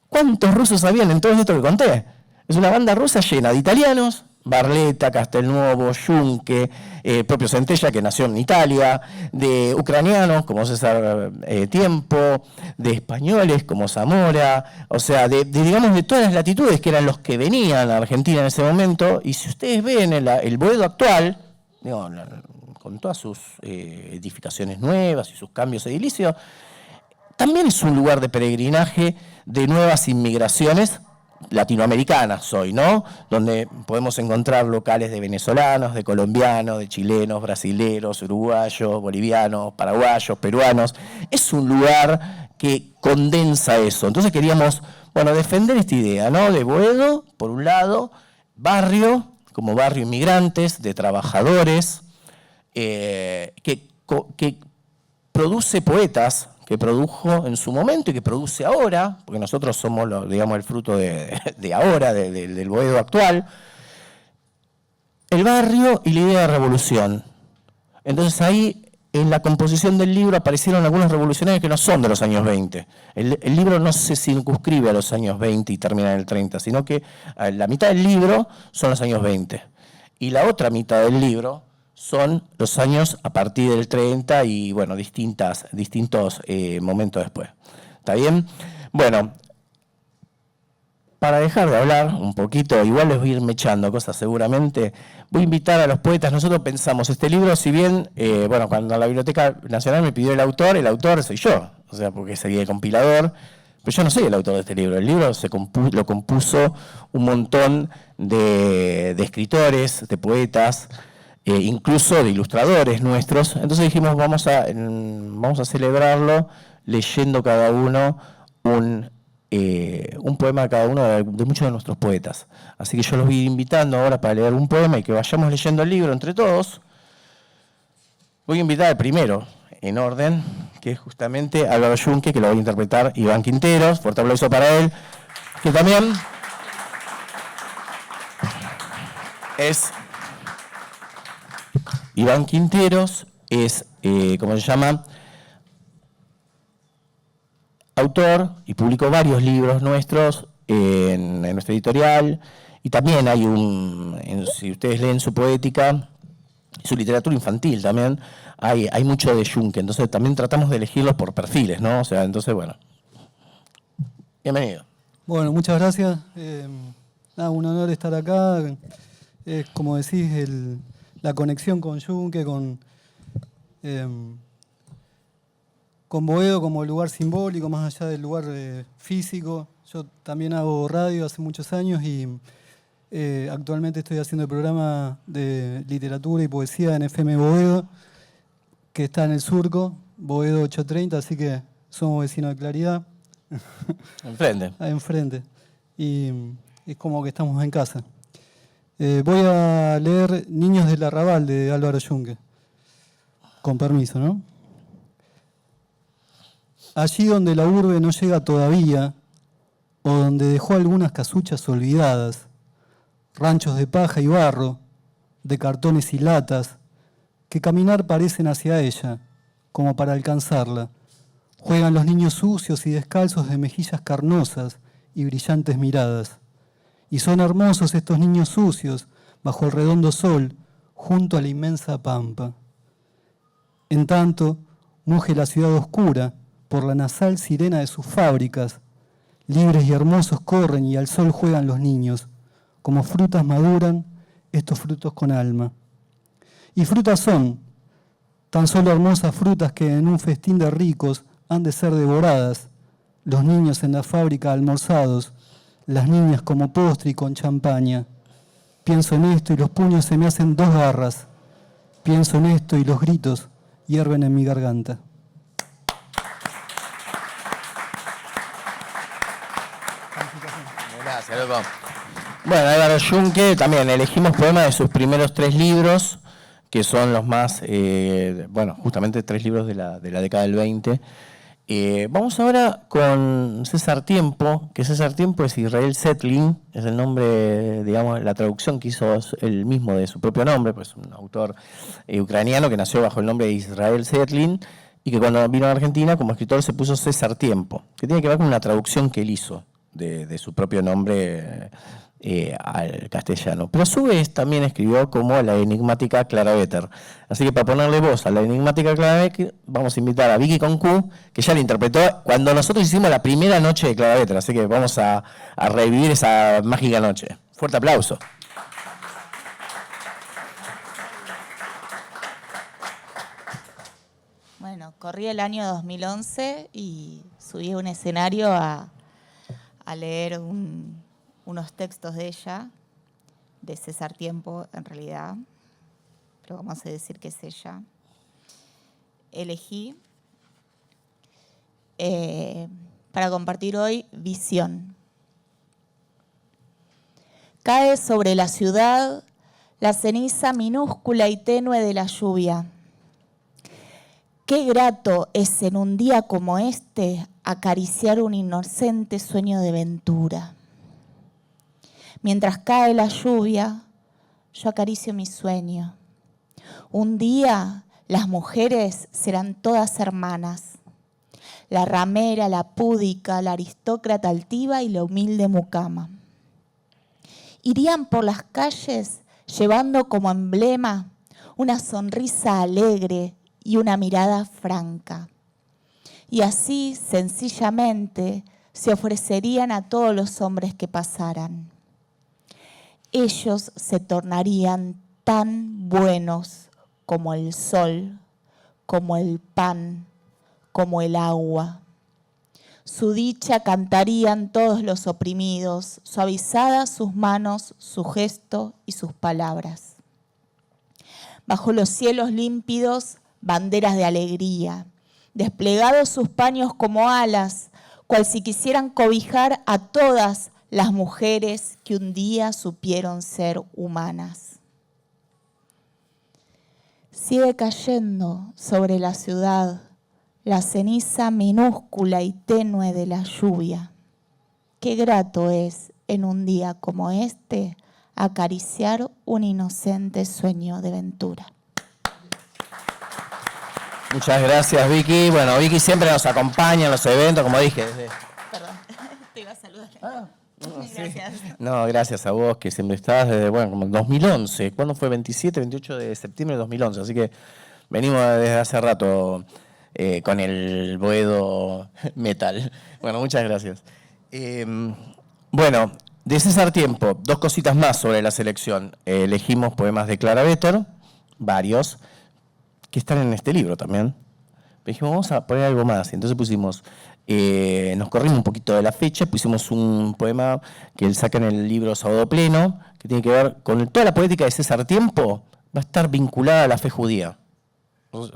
¿cuántos rusos habían en todo esto que conté? Es una banda rusa llena de italianos, Barletta, Castelnuovo, Junque, propio Centella, que nació en Italia, de ucranianos como César Tiempo, de españoles como Zamora, o sea, digamos de todas las latitudes, que eran los que venían a Argentina en ese momento. Y si ustedes ven el Boedo actual, digo, con todas sus edificaciones nuevas y sus cambios edilicios, también es un lugar de peregrinaje de nuevas inmigraciones latinoamericanas hoy, ¿no? Donde podemos encontrar locales de venezolanos, de colombianos, de chilenos, brasileros, uruguayos, bolivianos, paraguayos, peruanos. Es un lugar que condensa eso. Entonces queríamos, bueno, defender esta idea, ¿no?, de Boedo, por un lado, barrio, como barrio inmigrantes, de trabajadores, que produce poetas, que produjo en su momento y que produce ahora, porque nosotros somos, digamos, el fruto de ahora, del Boedo actual, el barrio y la idea de revolución. Entonces ahí, en la composición del libro, aparecieron algunos revolucionarios que no son de los años 20. El libro no se circunscribe a los años 20 y termina en el 30, sino que la mitad del libro son los años 20. Y la otra mitad del libro son los años a partir del 30 y, bueno, distintos momentos después. ¿Está bien? Bueno, para dejar de hablar un poquito, igual les voy a ir mechando cosas seguramente, voy a invitar a los poetas. Nosotros pensamos este libro, si bien, bueno, cuando la Biblioteca Nacional me pidió el autor soy yo, o sea, porque sería el compilador, pero yo no soy el autor de este libro. El libro lo compuso un montón de escritores, de poetas, incluso de ilustradores nuestros. Entonces dijimos, vamos a celebrarlo leyendo cada uno un poema de cada uno de muchos de nuestros poetas. Así que yo los voy invitando ahora para leer un poema y que vayamos leyendo el libro entre todos. Voy a invitar al primero, en orden, que es justamente Álvaro Yunque, que lo va a interpretar Iván Quinteros. Fuerte aplauso para él, que también es... Iván Quinteros es, ¿cómo se llama?, autor y publicó varios libros nuestros en nuestra editorial, y también hay si ustedes leen su poética, su literatura infantil también, hay mucho de Yunque, entonces también tratamos de elegirlos por perfiles, ¿no? O sea, entonces, bueno. Bienvenido. Bueno, muchas gracias. Un honor estar acá. Como decís, la conexión con Yunque, con Boedo como lugar simbólico, más allá del lugar físico. Yo también hago radio hace muchos años y actualmente estoy haciendo el programa de literatura y poesía en FM Boedo, que está en el Surco, Boedo 830, así que somos vecinos de Claridad. Enfrente. Enfrente. Y es como que estamos en casa. Voy a leer Niños del Arrabal de Álvaro Yunque. Con permiso, ¿no? Allí donde la urbe no llega todavía, o donde dejó algunas casuchas olvidadas, ranchos de paja y barro, de cartones y latas, que caminar parecen hacia ella, como para alcanzarla. Juegan los niños sucios y descalzos de mejillas carnosas y brillantes miradas. Y son hermosos estos niños sucios, bajo el redondo sol, junto a la inmensa pampa. En tanto, muge la ciudad oscura por la nasal sirena de sus fábricas. Libres y hermosos corren y al sol juegan los niños. Como frutas maduran estos frutos con alma. Y frutas son, tan solo hermosas frutas que en un festín de ricos han de ser devoradas. Los niños en la fábrica almorzados, las niñas como postre y con champaña. Pienso en esto y los puños se me hacen dos garras. Pienso en esto y los gritos hierven en mi garganta. Gracias, loco. Bueno, Álvaro Yunque, también elegimos poemas de sus primeros 3 libros, que son los más, justamente 3 libros de la década del 20. Vamos ahora con César Tiempo, que César Tiempo es Israel Zetlin, es el nombre, digamos, la traducción que hizo él mismo de su propio nombre, pues un autor ucraniano que nació bajo el nombre de Israel Zetlin y que cuando vino a Argentina como escritor se puso César Tiempo, que tiene que ver con una traducción que él hizo de su propio nombre al castellano. Pero a su vez también escribió como la enigmática Clara Vetter. Así que para ponerle voz a la enigmática Clara Vetter, vamos a invitar a Vicky Concu, que ya la interpretó cuando nosotros hicimos la primera noche de Clara Vetter. Así que vamos a revivir esa mágica noche. Fuerte aplauso. Bueno, corrí el año 2011 y subí a un escenario a leer unos textos de ella, de César Tiempo en realidad, pero vamos a decir que es ella. Elegí para compartir hoy Visión. Cae sobre la ciudad la ceniza minúscula y tenue de la lluvia. Qué grato es en un día como este acariciar un inocente sueño de ventura. Mientras cae la lluvia, yo acaricio mi sueño. Un día las mujeres serán todas hermanas. La ramera, la púdica, la aristócrata altiva y la humilde mucama. Irían por las calles llevando como emblema una sonrisa alegre y una mirada franca. Y así, sencillamente, se ofrecerían a todos los hombres que pasaran. Ellos se tornarían tan buenos como el sol, como el pan, como el agua. Su dicha cantarían todos los oprimidos, suavizadas sus manos, su gesto y sus palabras. bajo los cielos límpidos, banderas de alegría, desplegados sus paños como alas, cual si quisieran cobijar a todas las mujeres que un día supieron ser humanas. Sigue cayendo sobre la ciudad la ceniza minúscula y tenue de la lluvia. Qué grato es, en un día como este, acariciar un inocente sueño de ventura. Muchas gracias, Vicky. Bueno, Vicky siempre nos acompaña en los eventos, como dije. Perdón, te iba a saludar. Gracias. No, gracias a vos, que siempre estás desde, como 2011. ¿Cuándo fue? 27, 28 de septiembre de 2011. Así que venimos desde hace rato con el Boedo Metal. Bueno, muchas gracias. Bueno, de César Tiempo, dos cositas más sobre la selección. Elegimos poemas de Clara Vetter, varios, que están en este libro también. Dijimos, vamos a poner algo más. Entonces pusimos, nos corrimos un poquito de la fecha, pusimos un poema que él saca en el libro Sábado Pleno, que tiene que ver con toda la poética de César Tiempo, va a estar vinculada a la fe judía.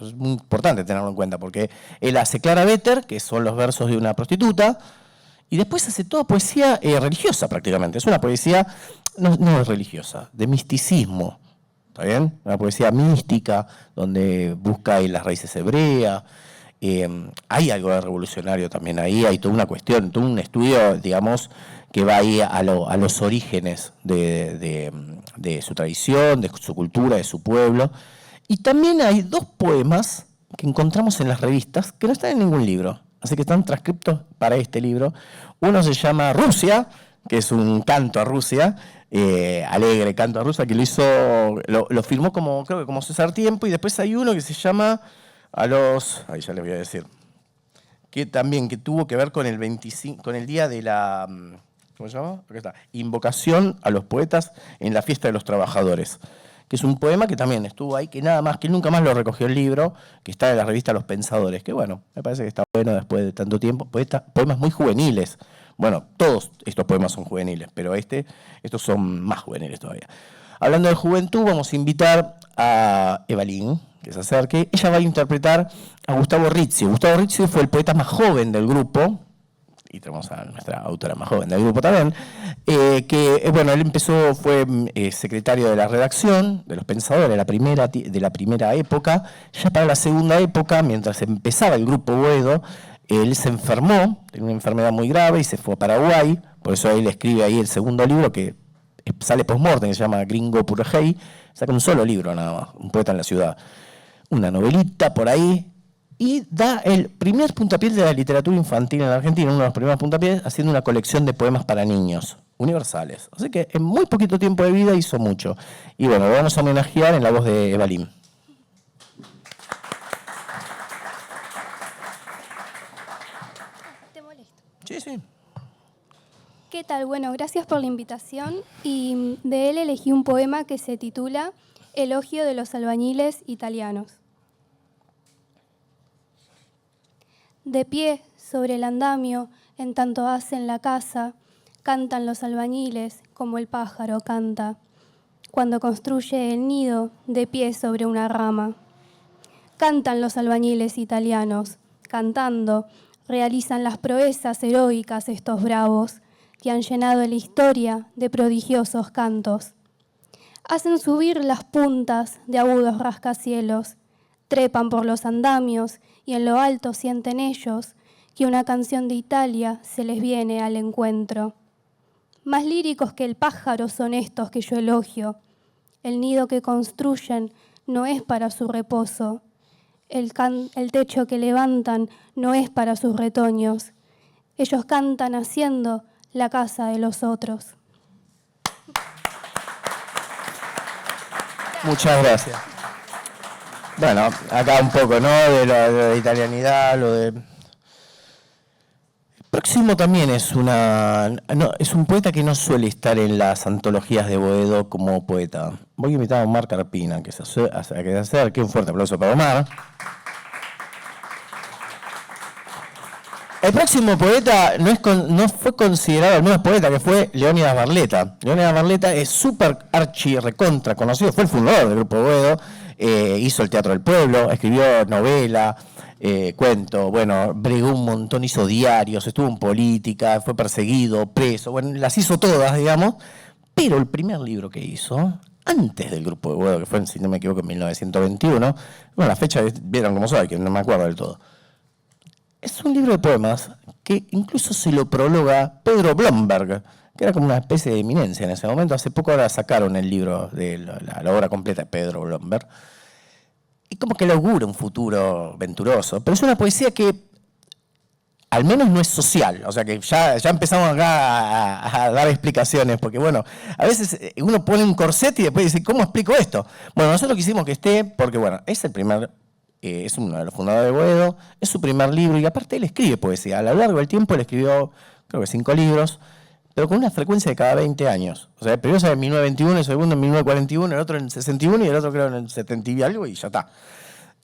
Es muy importante tenerlo en cuenta, porque él hace Clara Vetter, que son los versos de una prostituta, y después hace toda poesía religiosa prácticamente. Es una poesía, no es religiosa, de misticismo. ¿Está bien? Una poesía mística, donde busca ahí las raíces hebreas. Hay algo de revolucionario también ahí, hay toda una cuestión, todo un estudio, digamos, que va ahí a los orígenes de su tradición, de su cultura, de su pueblo. Y también hay dos poemas que encontramos en las revistas que no están en ningún libro, así que están transcriptos para este libro. Uno se llama Rusia, que es un canto a Rusia, alegre canto a Rusia, que lo firmó creo que como César Tiempo, y después hay uno que se llama ahí ya les voy a decir, que también que tuvo que ver con el 25, con el día de la, ¿cómo se llama? Aquí está, Invocación a los poetas en la fiesta de los trabajadores, que es un poema que también estuvo ahí, que nunca más lo recogió el libro, que está en la revista Los Pensadores, que bueno, me parece que está bueno después de tanto tiempo, poemas muy juveniles. Bueno, todos estos poemas son juveniles, pero estos son más juveniles todavía. Hablando de juventud, vamos a invitar a Evalín, que se acerque. Ella va a interpretar a Gustavo Rizzi. Gustavo Rizzi fue el poeta más joven del grupo, y tenemos a nuestra autora más joven del grupo también, él fue secretario de la redacción de Los Pensadores de la primera época. Ya para la segunda época, mientras empezaba el grupo Boedo, él se enfermó, tenía una enfermedad muy grave y se fue a Paraguay. Por eso él escribe ahí el segundo libro que sale post-mortem, que se llama Gringo Purgey. Saca un solo libro nada más, Un poeta en la ciudad. Una novelita por ahí. Y da el primer puntapié de la literatura infantil en la Argentina, uno de los primeros puntapiés, haciendo una colección de poemas para niños, universales. Así que en muy poquito tiempo de vida hizo mucho. Y bueno, lo vamos a homenajear en la voz de Evalín. ¿Te molesto? Sí. ¿Qué tal? Bueno, gracias por la invitación. Y de él elegí un poema que se titula Elogio de los albañiles italianos. De pie sobre el andamio, en tanto hacen la casa, cantan los albañiles como el pájaro canta, cuando construye el nido de pie sobre una rama. Cantan los albañiles italianos, cantando, realizan las proezas heroicas estos bravos, que han llenado la historia de prodigiosos cantos. Hacen subir las puntas de agudos rascacielos, trepan por los andamios y en lo alto sienten ellos que una canción de Italia se les viene al encuentro. Más líricos que el pájaro son estos que yo elogio. El nido que construyen no es para su reposo. El techo que levantan no es para sus retoños. Ellos cantan haciendo la casa de los otros. Muchas gracias. Bueno, acá un poco, ¿no? De la italianidad, lo de... El próximo también es es un poeta que no suele estar en las antologías de Boedo como poeta. Voy a invitar a Omar Carpina, que se acerque. Un fuerte aplauso para Omar. El próximo poeta no fue considerado el menos poeta, que fue Leónidas Barletta. Leónidas Barletta es súper archi recontra conocido, fue el fundador del grupo Boedo. hizo el Teatro del Pueblo, escribió novela, cuento, bueno, bregó un montón, hizo diarios, estuvo en política, fue perseguido, preso, bueno, las hizo todas, digamos, pero el primer libro que hizo, antes del Grupo de Boedo, que fue, si no me equivoco, en 1921, bueno, la fecha vieron cómo soy, que no me acuerdo del todo. Es un libro de poemas que incluso se lo prologa Pedro Blomberg, que era como una especie de eminencia en ese momento. Hace poco ahora sacaron el libro de la obra completa de Pedro Blomberg. Y como que le augura un futuro venturoso. Pero es una poesía que al menos no es social. O sea que ya empezamos acá a dar explicaciones. Porque bueno, a veces uno pone un corset y después dice, ¿cómo explico esto? Bueno, nosotros quisimos que esté porque bueno, es el primer... es uno de los fundadores de Boedo, es su primer libro y aparte él escribe poesía. A lo largo del tiempo él escribió, creo que 5 libros, pero con una frecuencia de cada 20 años. O sea, el primero sale en 1921, el segundo en 1941, el otro en 61 y el otro creo en el 70 y algo y ya está.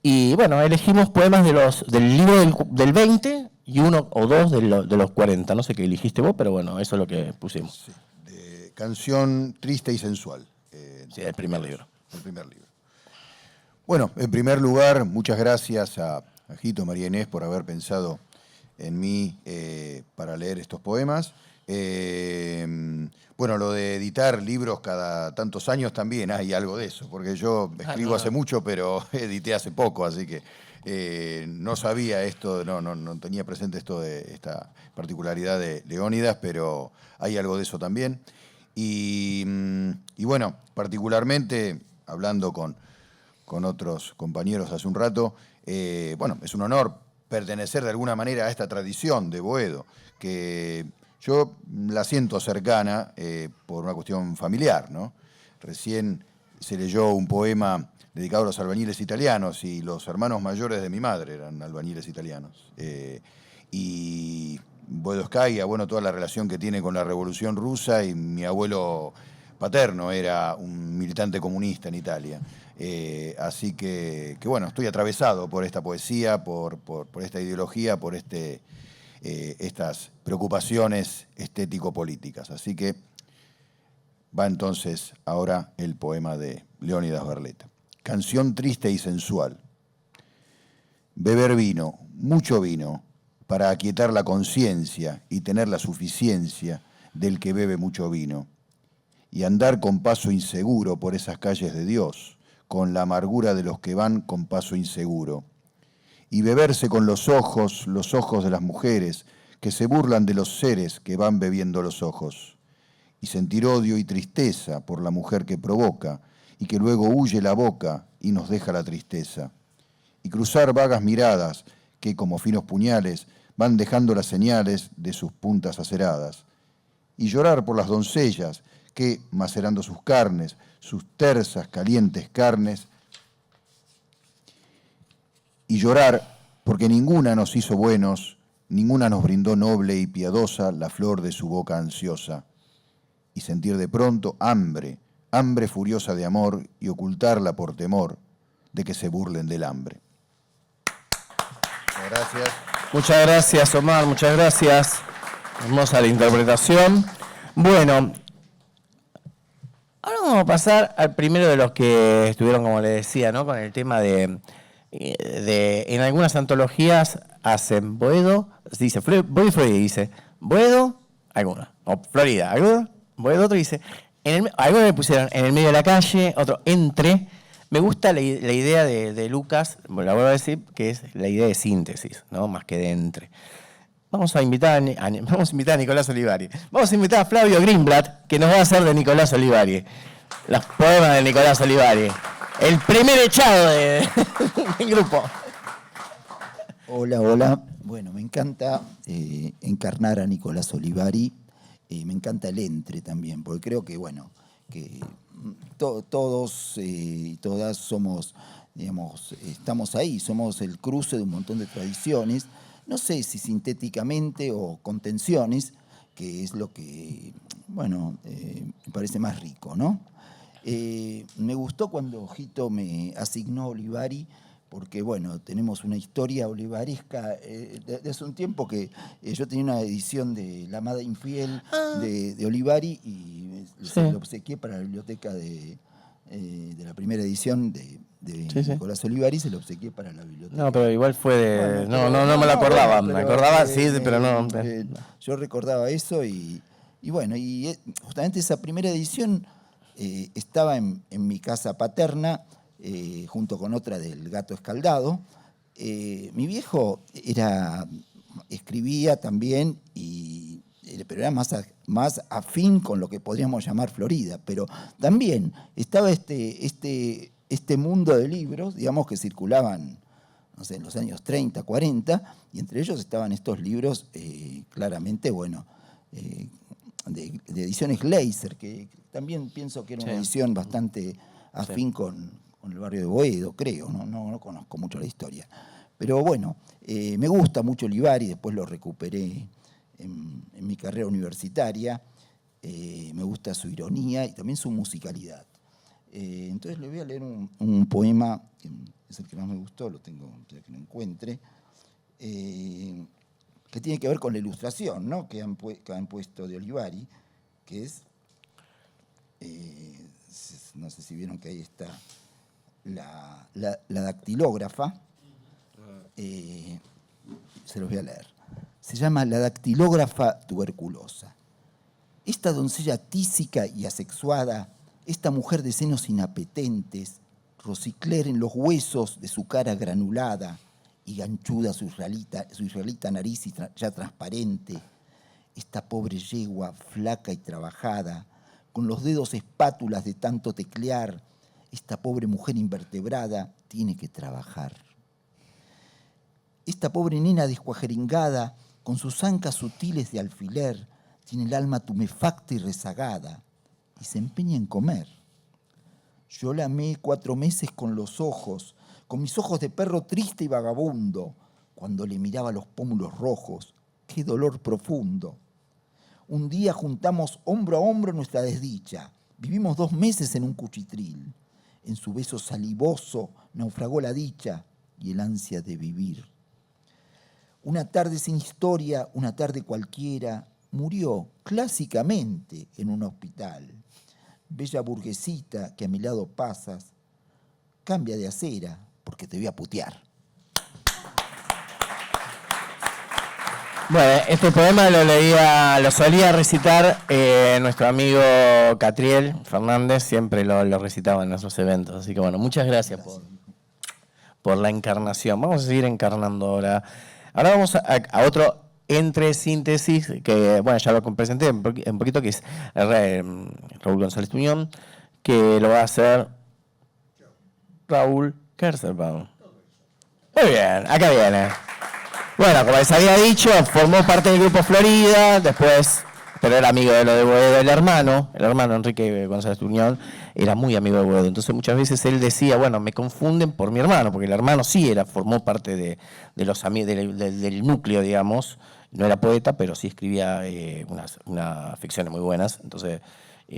Y bueno, elegimos poemas del libro del 20 y uno o dos de los 40. No sé qué elegiste vos, pero bueno, eso es lo que pusimos. Sí, de Canción triste y sensual. Sí, el primer libro. El primer libro. Bueno, en primer lugar, muchas gracias a Jito, María Inés, por haber pensado en mí para leer estos poemas. Bueno, lo de editar libros cada tantos años también hay algo de eso, porque yo escribo hace mucho, pero edité hace poco, así que no sabía esto, no tenía presente esto de esta particularidad de Leónidas, pero hay algo de eso también. Y bueno, particularmente, hablando con otros compañeros hace un rato, bueno, es un honor pertenecer de alguna manera a esta tradición de Boedo, que yo la siento cercana por una cuestión familiar, ¿no? Recién se leyó un poema dedicado a los albañiles italianos y los hermanos mayores de mi madre eran albañiles italianos. Y Boedo Scaglia, bueno, toda la relación que tiene con la Revolución Rusa y mi abuelo paterno era un militante comunista en Italia. Así que bueno, estoy atravesado por esta poesía, por esta ideología, por estas preocupaciones estético-políticas. Así que va entonces ahora el poema de Leónidas Barleta. Canción triste y sensual. Beber vino, mucho vino, para aquietar la conciencia y tener la suficiencia del que bebe mucho vino, y andar con paso inseguro por esas calles de Dios, con la amargura de los que van con paso inseguro, y beberse con los ojos de las mujeres que se burlan de los seres que van bebiendo los ojos, y sentir odio y tristeza por la mujer que provoca y que luego huye la boca y nos deja la tristeza, y cruzar vagas miradas que como finos puñales van dejando las señales de sus puntas aceradas, y llorar por las doncellas que, macerando sus carnes, sus tersas, calientes carnes, y llorar porque ninguna nos hizo buenos, ninguna nos brindó noble y piadosa la flor de su boca ansiosa, y sentir de pronto hambre, hambre furiosa de amor, y ocultarla por temor de que se burlen del hambre. Muchas gracias. Muchas gracias, Omar, muchas gracias. Hermosa la interpretación. Bueno, ahora vamos a pasar al primero de los que estuvieron, como le decía, ¿no? Con el tema de en algunas antologías hacen Boedo, dice Boedo y Florida, dice Boedo, alguna, o Florida, alguna, Boedo, otro dice, algunos le pusieron en el medio de la calle, otro entre. Me gusta la idea de Lucas, la vuelvo a decir, que es la idea de síntesis, ¿no? Más que de entre. Vamos a invitar a Nicolás Olivari. Vamos a invitar a Flavio Greenblatt, que nos va a hacer de Nicolás Olivari. Los poemas de Nicolás Olivari. El primer echado del grupo. Hola, hola. Bueno, me encanta encarnar a Nicolás Olivari. Me encanta el entre también, porque creo que, bueno, que todos y todas somos, digamos, estamos ahí, somos el cruce de un montón de tradiciones, no sé si sintéticamente o con tensiones, que es lo que, bueno, me parece más rico, ¿no? Me gustó cuando Ojito me asignó Olivari, porque, bueno, tenemos una historia olivaresca de hace un tiempo que yo tenía una edición de La Amada Infiel de Olivari y se lo obsequié para la biblioteca de de la primera edición de Sí. Nicolás Olivari, se lo obsequié para la biblioteca. No, pero igual fue de... Bueno, no me lo acordaba. bueno, Me pero, acordaba, sí, pero no. Yo recordaba eso y bueno, justamente esa primera edición estaba en mi casa paterna, junto con otra del Gato Escaldado. Mi viejo escribía también, pero era más afín con lo que podríamos llamar Florida. Pero también estaba este mundo de libros, digamos, que circulaban, no sé, en los años 30, 40, y entre ellos estaban estos libros, claramente, bueno, de ediciones Gleiser, que también pienso que era una edición bastante afín con el barrio de Boedo, creo, no conozco mucho la historia. Pero bueno, me gusta mucho Olivari, después lo recuperé en mi carrera universitaria, me gusta su ironía y también su musicalidad. Entonces le voy a leer un poema, que es el que más me gustó, lo tengo, ya que lo encuentre, que tiene que ver con la ilustración, ¿no? que han puesto de Olivari, que es, no sé si vieron que ahí está la dactilógrafa, se los voy a leer. Se llama La dactilógrafa tuberculosa. Esta doncella tísica y asexuada, esta mujer de senos inapetentes, rosicler en los huesos de su cara granulada y ganchuda su israelita nariz ya transparente, esta pobre yegua flaca y trabajada, con los dedos espátulas de tanto teclear, esta pobre mujer invertebrada tiene que trabajar. Esta pobre nena descuajeringada, con sus ancas sutiles de alfiler, tiene el alma tumefacta y rezagada, y se empeña en comer. Yo la amé 4 meses con los ojos, con mis ojos de perro triste y vagabundo, cuando le miraba los pómulos rojos. ¡Qué dolor profundo! Un día juntamos hombro a hombro nuestra desdicha. Vivimos 2 meses en un cuchitril. En su beso salivoso naufragó la dicha y el ansia de vivir. Una tarde sin historia, una tarde cualquiera, murió clásicamente en un hospital. Bella burguesita que a mi lado pasas, cambia de acera porque te voy a putear. Bueno, este poema lo solía recitar nuestro amigo Catriel Fernández, siempre lo recitaba en nuestros eventos. Así que bueno, muchas gracias por la encarnación. Vamos a seguir encarnando ahora. Ahora vamos a otro entre síntesis, que bueno, ya lo presenté un poquito, que es Raúl González Tuñón, que lo va a hacer Raúl Kerselbaum. Muy bien, acá viene. Bueno, como les había dicho, formó parte del grupo Florida, después, pero era amigo de lo de Boedo, el hermano Enrique González Tuñón, era muy amigo de Boedo. Entonces muchas veces él decía, bueno, me confunden por mi hermano, porque el hermano sí formó parte de los amigos del núcleo, digamos. No era poeta, pero sí escribía unas ficciones muy buenas. Entonces,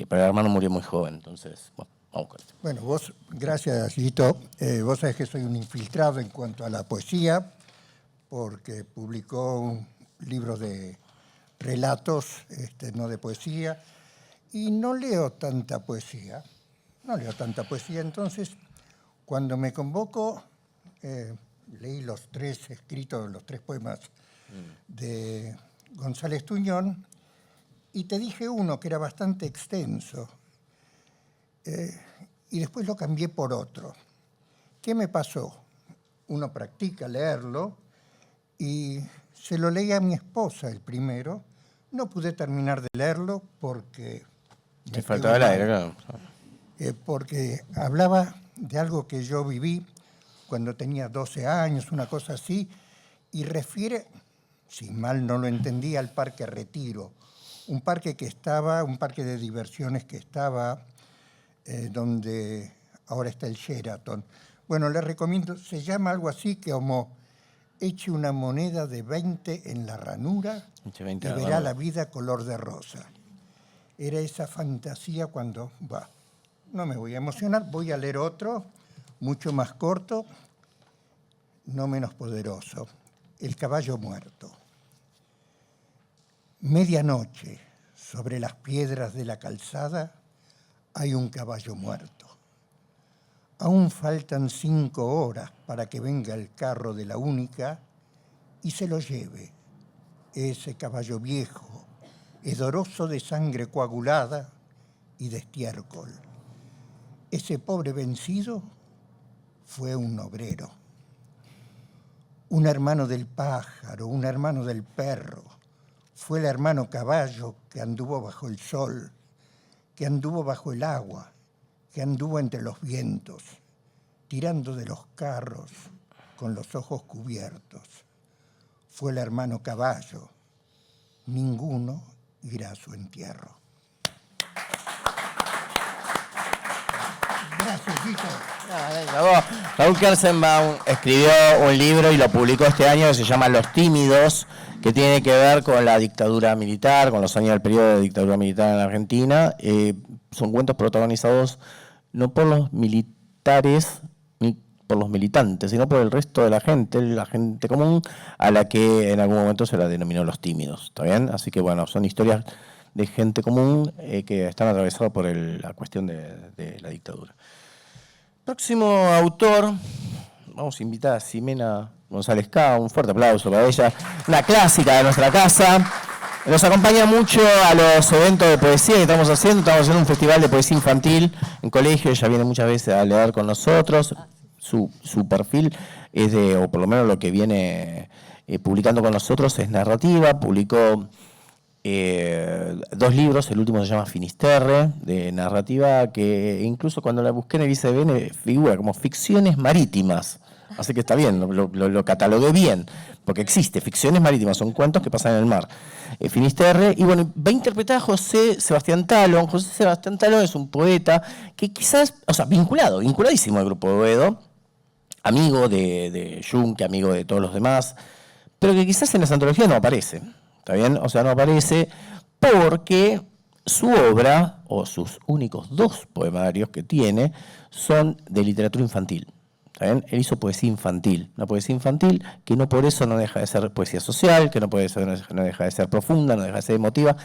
pero el hermano murió muy joven, entonces, bueno, vamos con esto. Bueno, vos, gracias, Lito. Vos sabés que soy un infiltrado en cuanto a la poesía, porque publicó libros de relatos, no de poesía, y no leo tanta poesía. Entonces, cuando me convoco, leí los 3 escritos, los 3 poemas de González Tuñón, y te dije uno que era bastante extenso, y después lo cambié por otro. ¿Qué me pasó? Uno practica leerlo, y se lo leí a mi esposa el primero. No pude terminar de leerlo porque... Te faltaba el aire, claro. Porque hablaba de algo que yo viví cuando tenía 12 años, una cosa así, y refiere, si mal no lo entendí, al Parque Retiro, un parque de diversiones que estaba donde ahora está el Sheraton. Bueno, le recomiendo, se llama algo así como eche una moneda de 20 en la ranura y verá la vida color de rosa. Era esa fantasía cuando... no me voy a emocionar, voy a leer otro, mucho más corto, no menos poderoso. El caballo muerto. Medianoche, sobre las piedras de la calzada, hay un caballo muerto. Aún faltan 5 horas para que venga el carro de la única y se lo lleve. Ese caballo viejo, hedoroso de sangre coagulada y de estiércol. Ese pobre vencido fue un obrero. Un hermano del pájaro, un hermano del perro. Fue el hermano caballo que anduvo bajo el sol, que anduvo bajo el agua, que anduvo entre los vientos, tirando de los carros con los ojos cubiertos. Fue el hermano caballo. Ninguno irá a su entierro. Gracias, Guito. Raúl Kersenbaum escribió un libro y lo publicó este año que se llama Los Tímidos, que tiene que ver con la dictadura militar, con los años del periodo de dictadura militar en Argentina. Son cuentos protagonizados no por los militares ni por los militantes, sino por el resto de la gente común, a la que en algún momento se la denominó los tímidos. ¿Está bien? Así que bueno, son historias de gente común que están atravesadas por la cuestión de la dictadura. Próximo autor, vamos a invitar a Ximena González Cá, un fuerte aplauso para ella, una clásica de nuestra casa. Nos acompaña mucho a los eventos de poesía que estamos haciendo un festival de poesía infantil en colegio, ella viene muchas veces a leer con nosotros, su perfil es o por lo menos lo que viene publicando con nosotros es narrativa, publicó 2 libros, el último se llama Finisterre, de narrativa, que incluso cuando la busqué en el ICBN figura como ficciones marítimas, así que está bien, lo catalogué bien, porque existe, ficciones marítimas, son cuentos que pasan en el mar. Finisterre, y bueno, va a interpretar a José Sebastián Talón. José Sebastián Talón es un poeta que quizás, o sea, vinculadísimo al Grupo Boedo, amigo de Juncker, amigo de todos los demás, pero que quizás en las antologías no aparece. ¿Está bien? O sea, no aparece porque su obra, o sus únicos 2 poemarios que tiene, son de literatura infantil. ¿Está bien? Él hizo poesía infantil, una poesía infantil que no por eso no deja de ser poesía social, que no por eso no deja de ser profunda, no deja de ser emotiva.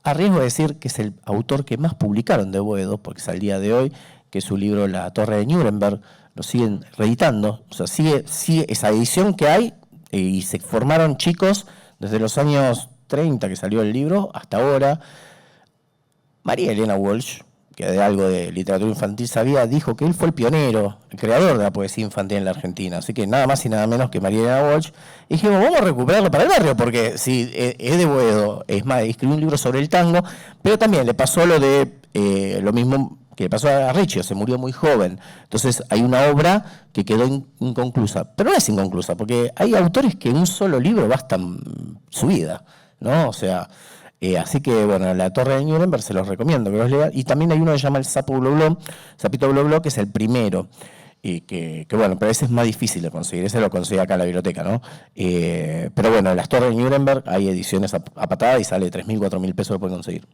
A riesgo de decir que es el autor que más publicaron de Boedo, porque es al día de hoy que su libro La Torre de Nuremberg lo siguen reeditando. O sea, sigue esa edición que hay y se formaron chicos desde los años 30 que salió el libro hasta ahora. María Elena Walsh, que de algo de literatura infantil sabía, dijo que él fue el pionero, el creador de la poesía infantil en la Argentina. Así que nada más y nada menos que María Elena Walsh. Y dijimos, vamos a recuperarlo para el barrio, porque sí, es de Boedo. Es más, escribió un libro sobre el tango, pero también le pasó lo mismo que le pasó a Riccio, se murió muy joven. Entonces hay una obra que quedó inconclusa. Pero no es inconclusa, porque hay autores que en un solo libro bastan su vida, ¿no? O sea, así que, bueno, La Torre de Nuremberg se los recomiendo que los lean. Y también hay uno que se llama El Sapito Blobló, que es el primero. Y que bueno, pero ese es más difícil de conseguir, ese lo consigue acá en la biblioteca, ¿no? Pero bueno, Las Torres de Nuremberg hay ediciones a patada y sale 3.000, 4.000 pesos, lo pueden conseguir.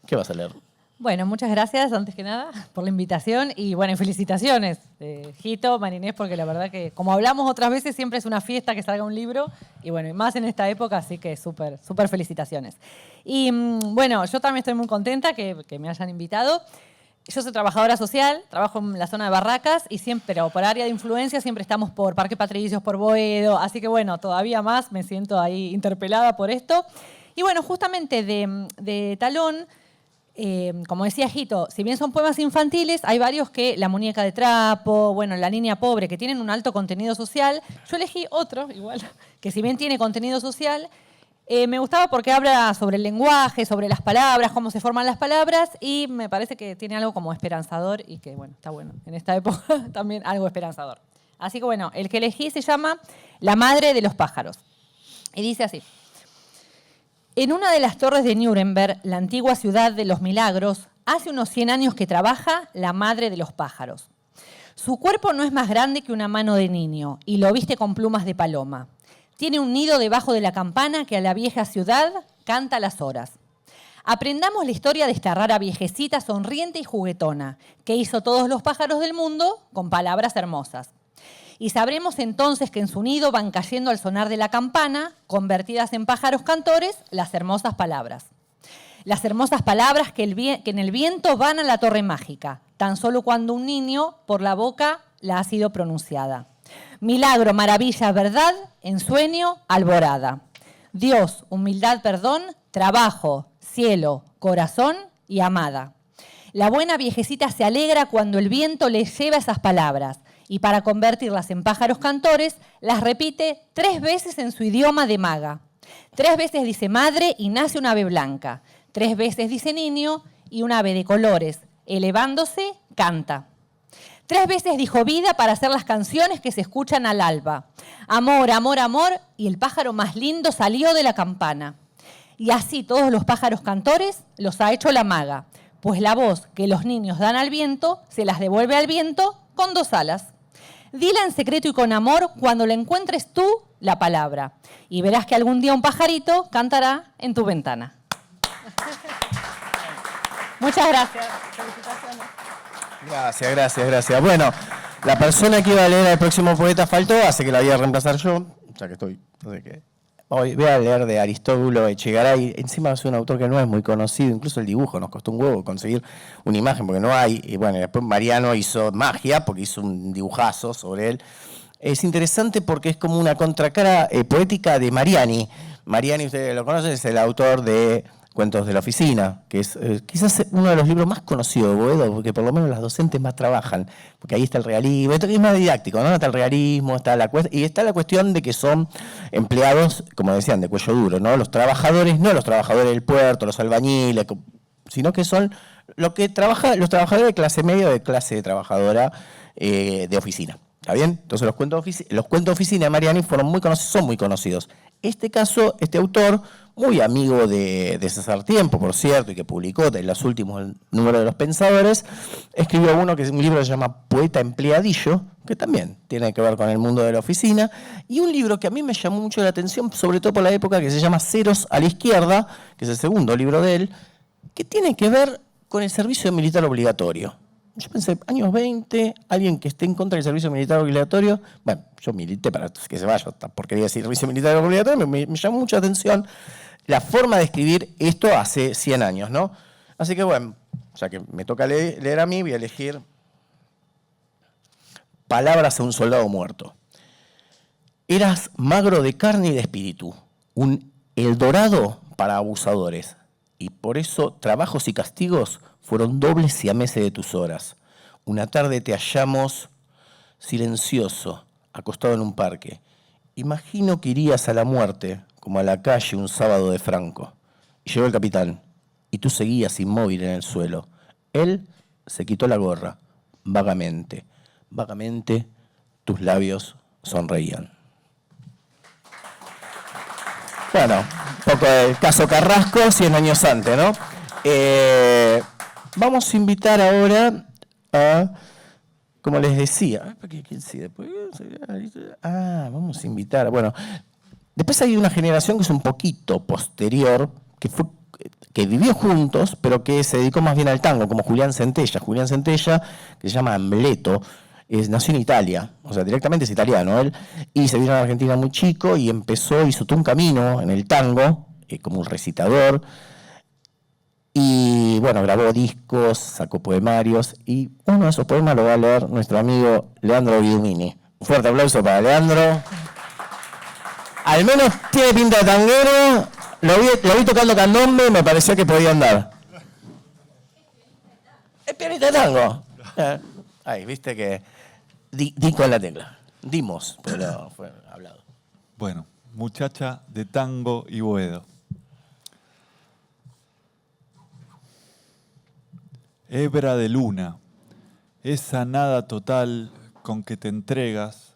¿Qué vas a leer? Bueno, muchas gracias, antes que nada, por la invitación y bueno, felicitaciones, Jito, Marinés, porque la verdad que, como hablamos otras veces, siempre es una fiesta que salga un libro y bueno, y más en esta época, así que súper felicitaciones. Y bueno, yo también estoy muy contenta que me hayan invitado. Yo soy trabajadora social, trabajo en la zona de Barracas y siempre, pero por área de influencia, siempre estamos por Parque Patricios, por Boedo, así que bueno, todavía más me siento ahí interpelada por esto. Y bueno, justamente de Talón, como decía Jito, si bien son poemas infantiles, hay varios que La muñeca de trapo, bueno, La niña pobre, que tienen un alto contenido social. Yo elegí otro, igual, que si bien tiene contenido social, me gustaba porque habla sobre el lenguaje, sobre las palabras, cómo se forman las palabras, y me parece que tiene algo como esperanzador y que, bueno, está bueno. En esta época también algo esperanzador. Así que, bueno, el que elegí se llama La madre de los pájaros. Y dice así. En una de las torres de Nuremberg, la antigua ciudad de los milagros, hace unos 100 años que trabaja la madre de los pájaros. Su cuerpo no es más grande que una mano de niño y lo viste con plumas de paloma. Tiene un nido debajo de la campana que a la vieja ciudad canta las horas. Aprendamos la historia de esta rara viejecita sonriente y juguetona que hizo todos los pájaros del mundo con palabras hermosas. Y sabremos entonces que en su nido van cayendo al sonar de la campana, convertidas en pájaros cantores, las hermosas palabras. Las hermosas palabras que en el viento van a la torre mágica, tan solo cuando un niño por la boca la ha sido pronunciada. Milagro, maravilla, verdad, ensueño, alborada. Dios, humildad, perdón, trabajo, cielo, corazón y amada. La buena viejecita se alegra cuando el viento le lleva esas palabras y para convertirlas en pájaros cantores las repite 3 veces en su idioma de maga. 3 veces dice madre y nace una ave blanca. 3 veces dice niño y un ave de colores, elevándose, canta. 3 veces dijo vida para hacer las canciones que se escuchan al alba. Amor, amor, amor, y el pájaro más lindo salió de la campana. Y así todos los pájaros cantores los ha hecho la maga, pues la voz que los niños dan al viento se las devuelve al viento con 2 alas. Dila en secreto y con amor cuando le encuentres tú la palabra, y verás que algún día un pajarito cantará en tu ventana. Muchas gracias. Felicitaciones. Gracias. Bueno, la persona que iba a leer al próximo poeta faltó, así que la voy a reemplazar yo, ya que estoy. Así que hoy voy a leer de Aristóbulo Echegaray. Encima es un autor que no es muy conocido, incluso el dibujo nos costó un huevo conseguir una imagen porque no hay. Y bueno, después Mariano hizo magia porque hizo un dibujazo sobre él. Es interesante porque es como una contracara poética de Mariani. Mariani, ustedes lo conocen, es el autor de Cuentos de la Oficina, que es quizás uno de los libros más conocidos de Boedo, porque por lo menos las docentes más trabajan, porque ahí está el realismo, esto es más didáctico, ¿no? Está el realismo, está la cuestión de que son empleados, como decían, de cuello duro, ¿no? Los trabajadores, no los trabajadores del puerto, los albañiles, sino que son los trabajadores de clase media o de clase trabajadora de oficina. ¿Está bien? Entonces los cuentos de oficina de Mariani son muy conocidos. Este caso, este autor, muy amigo de César Tiempo, por cierto, y que publicó en los últimos números de Los Pensadores, escribió un libro que se llama Poeta Empleadillo, que también tiene que ver con el mundo de la oficina, y un libro que a mí me llamó mucho la atención, sobre todo por la época, que se llama Ceros a la izquierda, que es el segundo libro de él, que tiene que ver con el servicio militar obligatorio. Yo pensé, años 20, alguien que esté en contra del servicio militar obligatorio, bueno, yo milité para que se vaya, porque quería decir servicio militar obligatorio, me llamó mucha atención la forma de escribir esto hace 100 años, ¿no? Así que bueno, ya que me toca leer a mí, voy a elegir Palabras a un soldado muerto. Eras magro de carne y de espíritu, un Eldorado para abusadores, y por eso trabajos y castigos fueron dobles siameses de tus horas. Una tarde te hallamos silencioso, acostado en un parque. Imagino que irías a la muerte, como a la calle un sábado de Franco. Y llegó el capitán, y tú seguías inmóvil en el suelo. Él se quitó la gorra, vagamente. Vagamente tus labios sonreían. Bueno, un poco del caso Carrasco, 100 años antes, ¿no? Vamos a invitar ahora a, como les decía, vamos a invitar, bueno, después hay una generación que es un poquito posterior, que vivió juntos, pero que se dedicó más bien al tango, como Julián Centella. Julián Centella, que se llama Amleto, nació en Italia, o sea, directamente es italiano él, y se vino a la Argentina muy chico y hizo todo un camino en el tango, como un recitador. Y bueno, grabó discos, sacó poemarios, y uno de esos poemas lo va a leer nuestro amigo Leandro Guidumini. Un fuerte aplauso para Leandro. Al menos tiene pinta de tanguero, lo vi tocando candombe, me pareció que podía andar. Es pianista de tango. Ahí, viste que di con la tecla. Dimos, pero fue hablado. Bueno, muchacha de tango y Boedo. Hebra de luna, esa nada total con que te entregas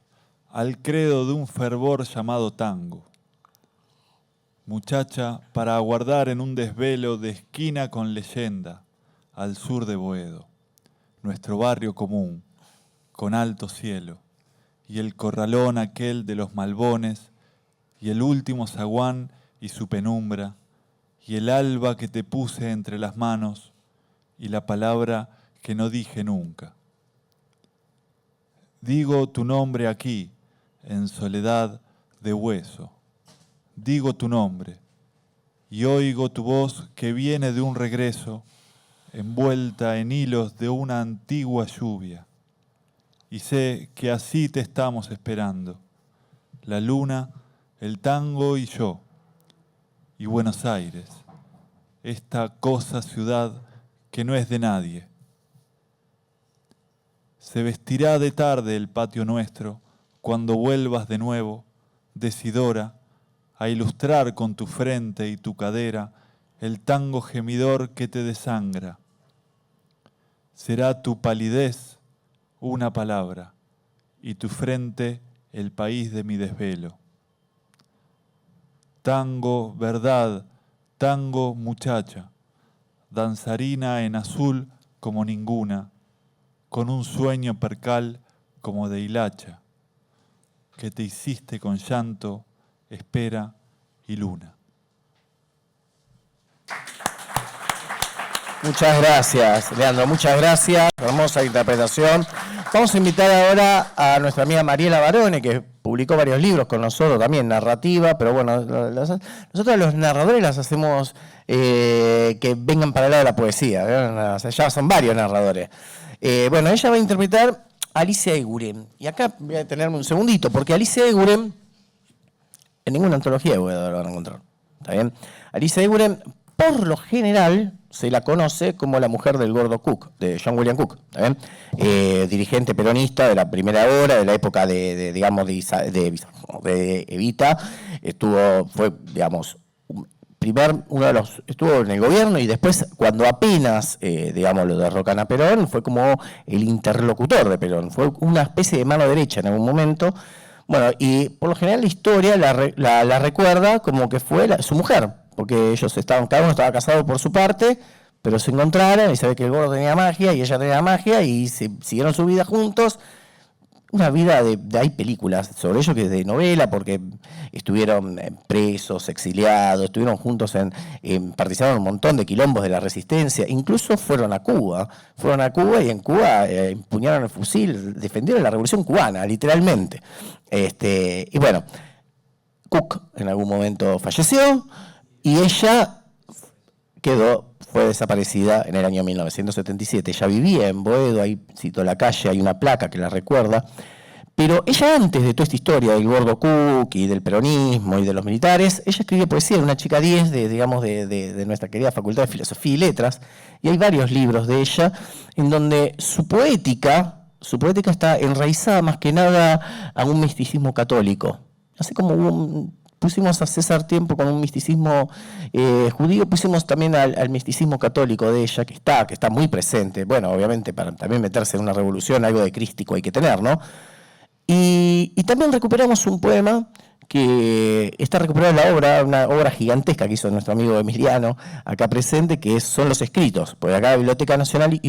al credo de un fervor llamado tango. Muchacha para aguardar en un desvelo de esquina con leyenda al sur de Boedo, nuestro barrio común, con alto cielo, y el corralón aquel de los malbones, y el último zaguán y su penumbra, y el alba que te puse entre las manos, y la palabra que no dije nunca. Digo tu nombre aquí, en soledad de hueso. Digo tu nombre, y oigo tu voz que viene de un regreso envuelta en hilos de una antigua lluvia. Y sé que así te estamos esperando, la luna, el tango y yo, y Buenos Aires, esta cosa ciudad que no es de nadie. Se vestirá de tarde el patio nuestro cuando vuelvas de nuevo, decidora, a ilustrar con tu frente y tu cadera el tango gemidor que te desangra. Será tu palidez una palabra y tu frente el país de mi desvelo. Tango, verdad, tango, muchacha, danzarina en azul como ninguna, con un sueño percal como de hilacha, que te hiciste con llanto, espera y luna. Muchas gracias, Leandro, muchas gracias. Hermosa interpretación. Vamos a invitar ahora a nuestra amiga Mariela Barone, que publicó varios libros con nosotros, también narrativa, pero bueno, nosotros los narradores las hacemos que vengan para el lado de la poesía, ¿verdad? O sea, ya son varios narradores. Bueno, ella va a interpretar a Alicia Eguren. Y acá voy a detenerme un segundito, porque Alicia Eguren, en ninguna antología lo van a encontrar. ¿Está bien? Alicia Eguren, por lo general, se la conoce como la mujer del gordo Cook, de John William Cook, ¿está bien? Dirigente peronista de la primera hora, de la época de Evita. Fue, digamos, estuvo en el gobierno y después, cuando apenas, digamos, lo derrocan a Perón, fue como el interlocutor de Perón. Fue una especie de mano derecha en algún momento. Bueno, y por lo general la historia la recuerda como que fue su mujer, porque cada uno estaba casado por su parte, pero se encontraron y se ve que el gordo tenía magia y ella tenía magia y siguieron su vida juntos. Una vida hay películas sobre ello que es de novela, porque estuvieron presos, exiliados, estuvieron juntos participaron en un montón de quilombos de la resistencia, incluso fueron a Cuba y en Cuba empuñaron el fusil, defendieron la revolución cubana, literalmente. Y bueno, Cook en algún momento falleció y ella fue desaparecida en el año 1977. Ella vivía en Boedo, ahí cito la calle, hay una placa que la recuerda. Pero ella, antes de toda esta historia del gordo Cook y del peronismo y de los militares, ella escribió poesía, era una chica 10 de nuestra querida Facultad de Filosofía y Letras, y hay varios libros de ella en donde su poética está enraizada más que nada a un misticismo católico. Así como pusimos a César Tiempo con un misticismo judío, pusimos también al misticismo católico de ella, que está muy presente. Bueno, obviamente para también meterse en una revolución, algo de crístico hay que tener, ¿no? Y también recuperamos un poema que está recuperado en la obra, una obra gigantesca que hizo nuestro amigo Emiliano, acá presente, que son los escritos. Porque acá la Biblioteca Nacional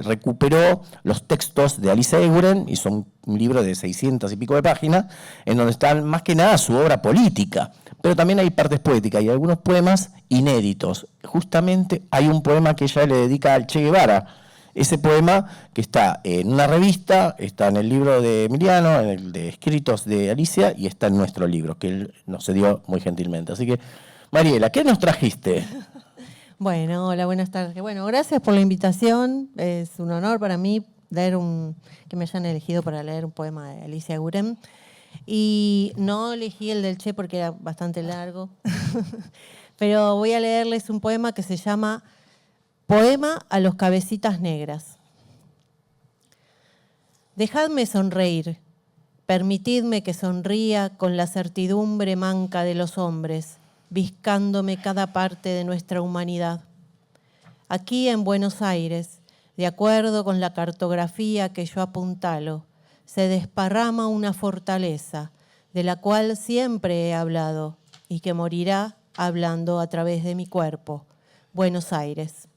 recuperó los textos de Alicia Eguren, hizo un libro de 600 y pico de páginas, en donde están más que nada su obra política, pero también hay partes poéticas y algunos poemas inéditos. Justamente hay un poema que ella le dedica al Che Guevara. Ese poema, que está en una revista, está en el libro de Emiliano, en el de escritos de Alicia, y está en nuestro libro, que él nos cedió muy gentilmente. Así que, Mariela, ¿qué nos trajiste? Bueno, hola, buenas tardes. Bueno, gracias por la invitación. Es un honor para mí que me hayan elegido para leer un poema de Alicia Eguren. Y no elegí el del Che porque era bastante largo, pero voy a leerles un poema que se llama Poema a los cabecitas negras. Dejadme sonreír, permitidme que sonría con la certidumbre manca de los hombres, viscándome cada parte de nuestra humanidad. Aquí en Buenos Aires, de acuerdo con la cartografía que yo apuntalo, se desparrama una fortaleza de la cual siempre he hablado y que morirá hablando a través de mi cuerpo, Buenos Aires.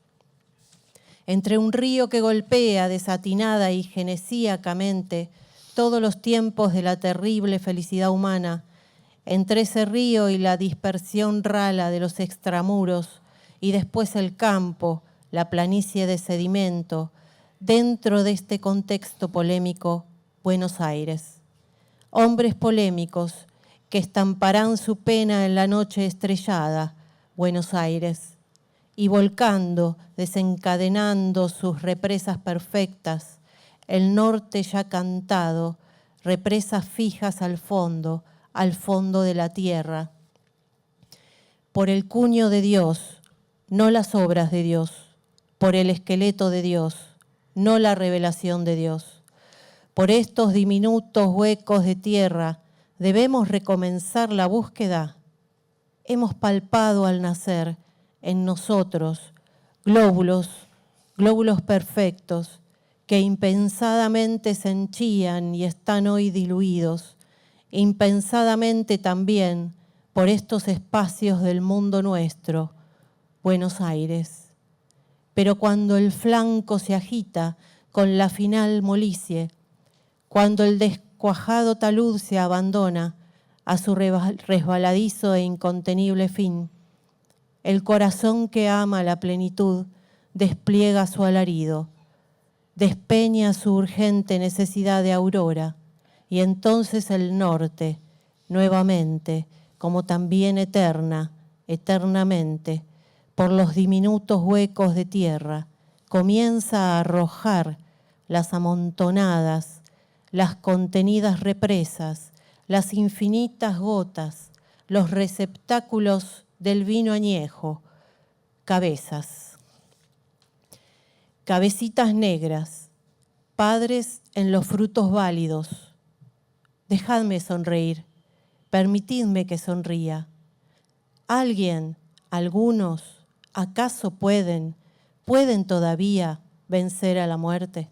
Entre un río que golpea desatinada y genesíacamente todos los tiempos de la terrible felicidad humana, entre ese río y la dispersión rala de los extramuros, y después el campo, la planicie de sedimento, dentro de este contexto polémico, Buenos Aires. Hombres polémicos que estamparán su pena en la noche estrellada, Buenos Aires. y volcando, desencadenando sus represas perfectas, el norte ya cantado, represas fijas al fondo de la tierra. Por el cuño de Dios, no las obras de Dios, por el esqueleto de Dios, no la revelación de Dios. Por estos diminutos huecos de tierra debemos recomenzar la búsqueda. Hemos palpado al nacer en nosotros glóbulos perfectos que impensadamente se henchían y están hoy diluidos, impensadamente también por estos espacios del mundo nuestro, Buenos Aires. Pero cuando el flanco se agita con la final molicie, cuando el descuajado talud se abandona a su resbaladizo e incontenible fin, el corazón que ama la plenitud despliega su alarido, despeña su urgente necesidad de aurora, y entonces el norte, nuevamente, como también eternamente, por los diminutos huecos de tierra, comienza a arrojar las amontonadas, las contenidas represas, las infinitas gotas, los receptáculos del vino añejo, cabezas. Cabecitas negras, padres en los frutos válidos. Dejadme sonreír, permitidme que sonría. Alguien, algunos, ¿acaso pueden todavía vencer a la muerte?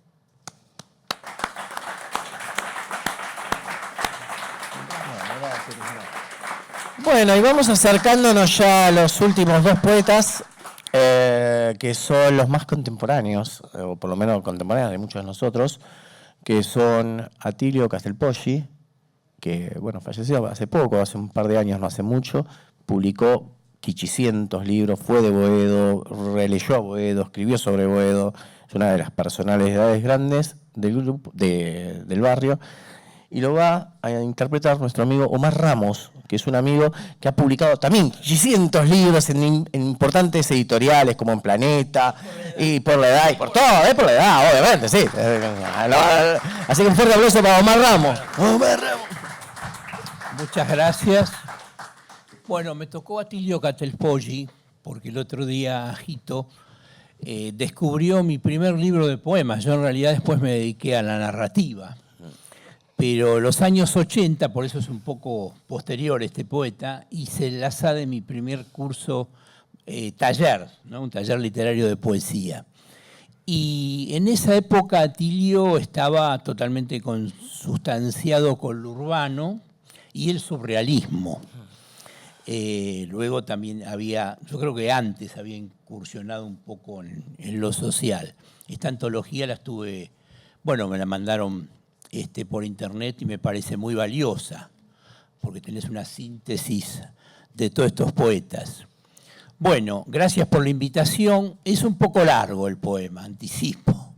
Bueno, y vamos acercándonos ya a los últimos dos poetas, que son los más contemporáneos, o por lo menos contemporáneos de muchos de nosotros, que son Atilio Castelpoggi, que bueno, falleció hace poco, hace un par de años, no hace mucho, publicó quichicientos libros, fue de Boedo, releyó a Boedo, escribió sobre Boedo, es una de las personalidades grandes del grupo, del barrio, y lo va a interpretar nuestro amigo Omar Ramos, que es un amigo que ha publicado también cientos libros en importantes editoriales como en Planeta, y por la edad, y por todo, por la edad, obviamente, sí. Así que un fuerte aplauso para Omar Ramos. Omar Ramos. Muchas gracias. Bueno, me tocó Atilio Castelpoggi, porque el otro día Jito descubrió mi primer libro de poemas. Yo en realidad después me dediqué a la narrativa. Pero los años 80, por eso es un poco posterior este poeta, hice el asa de mi primer curso taller, ¿no? Un taller literario de poesía. Y en esa época Atilio estaba totalmente consustanciado con lo urbano y el surrealismo. Luego también había, yo creo que antes había incursionado un poco en lo social. Esta antología la estuve, bueno, me la mandaron por internet y me parece muy valiosa, porque tenés una síntesis de todos estos poetas. Bueno, gracias por la invitación. Es un poco largo el poema, anticipo.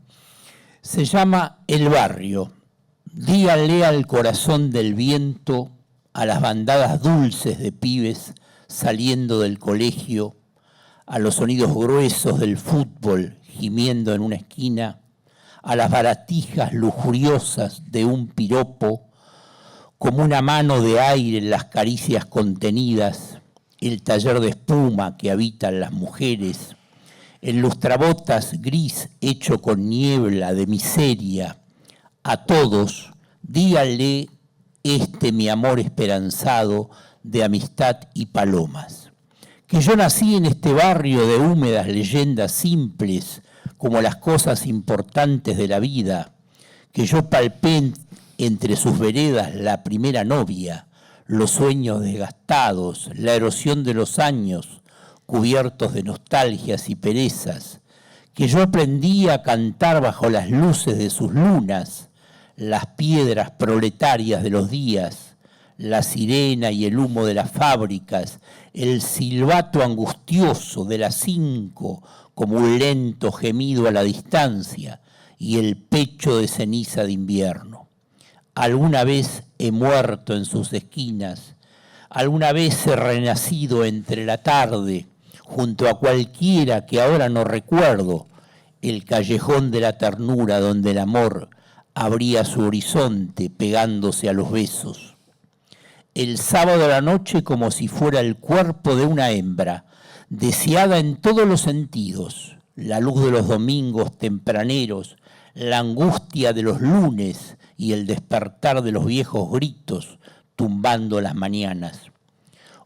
Se llama El barrio. Díganle al corazón del viento, a las bandadas dulces de pibes saliendo del colegio, a los sonidos gruesos del fútbol gimiendo en una esquina, a las baratijas lujuriosas de un piropo, como una mano de aire en las caricias contenidas, el taller de espuma que habitan las mujeres, el lustrabotas gris hecho con niebla de miseria. A todos, díganle mi amor esperanzado de amistad y palomas. Que yo nací en este barrio de húmedas leyendas simples, como las cosas importantes de la vida, que yo palpé entre sus veredas la primera novia, los sueños desgastados, la erosión de los años, cubiertos de nostalgias y perezas, que yo aprendí a cantar bajo las luces de sus lunas, las piedras proletarias de los días, la sirena y el humo de las fábricas, el silbato angustioso de las 5, como un lento gemido a la distancia, y el pecho de ceniza de invierno. Alguna vez he muerto en sus esquinas, alguna vez he renacido entre la tarde, junto a cualquiera que ahora no recuerdo, el callejón de la ternura donde el amor abría su horizonte pegándose a los besos. El sábado a la noche como si fuera el cuerpo de una hembra, deseada en todos los sentidos, la luz de los domingos tempraneros, la angustia de los lunes y el despertar de los viejos gritos tumbando las mañanas.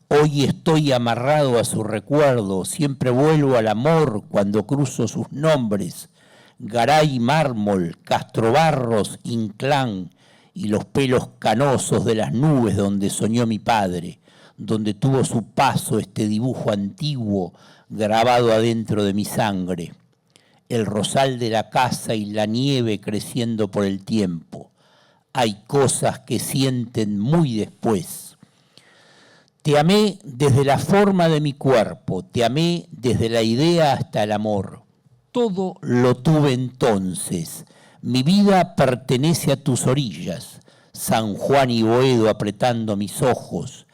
Hoy estoy amarrado a su recuerdo, siempre vuelvo al amor cuando cruzo sus nombres, Garay Mármol, Castrobarros, Inclán y los pelos canosos de las nubes donde soñó mi padre, donde tuvo su paso este dibujo antiguo grabado adentro de mi sangre. El rosal de la casa y la nieve creciendo por el tiempo. Hay cosas que sienten muy después. Te amé desde la forma de mi cuerpo, te amé desde la idea hasta el amor. Todo lo tuve entonces. Mi vida pertenece a tus orillas. San Juan y Boedo apretando mis ojos.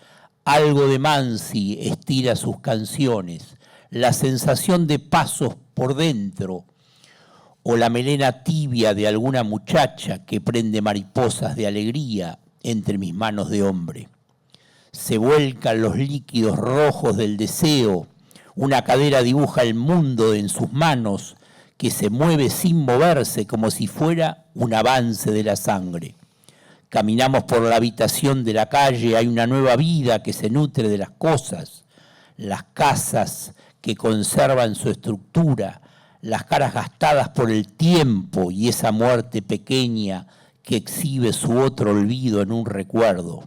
Algo de Mansi estira sus canciones. La sensación de pasos por dentro. O la melena tibia de alguna muchacha que prende mariposas de alegría entre mis manos de hombre. Se vuelcan los líquidos rojos del deseo. Una cadera dibuja el mundo en sus manos que se mueve sin moverse como si fuera un avance de la sangre. Caminamos por la habitación de la calle, hay una nueva vida que se nutre de las cosas, las casas que conservan su estructura, las caras gastadas por el tiempo y esa muerte pequeña que exhibe su otro olvido en un recuerdo.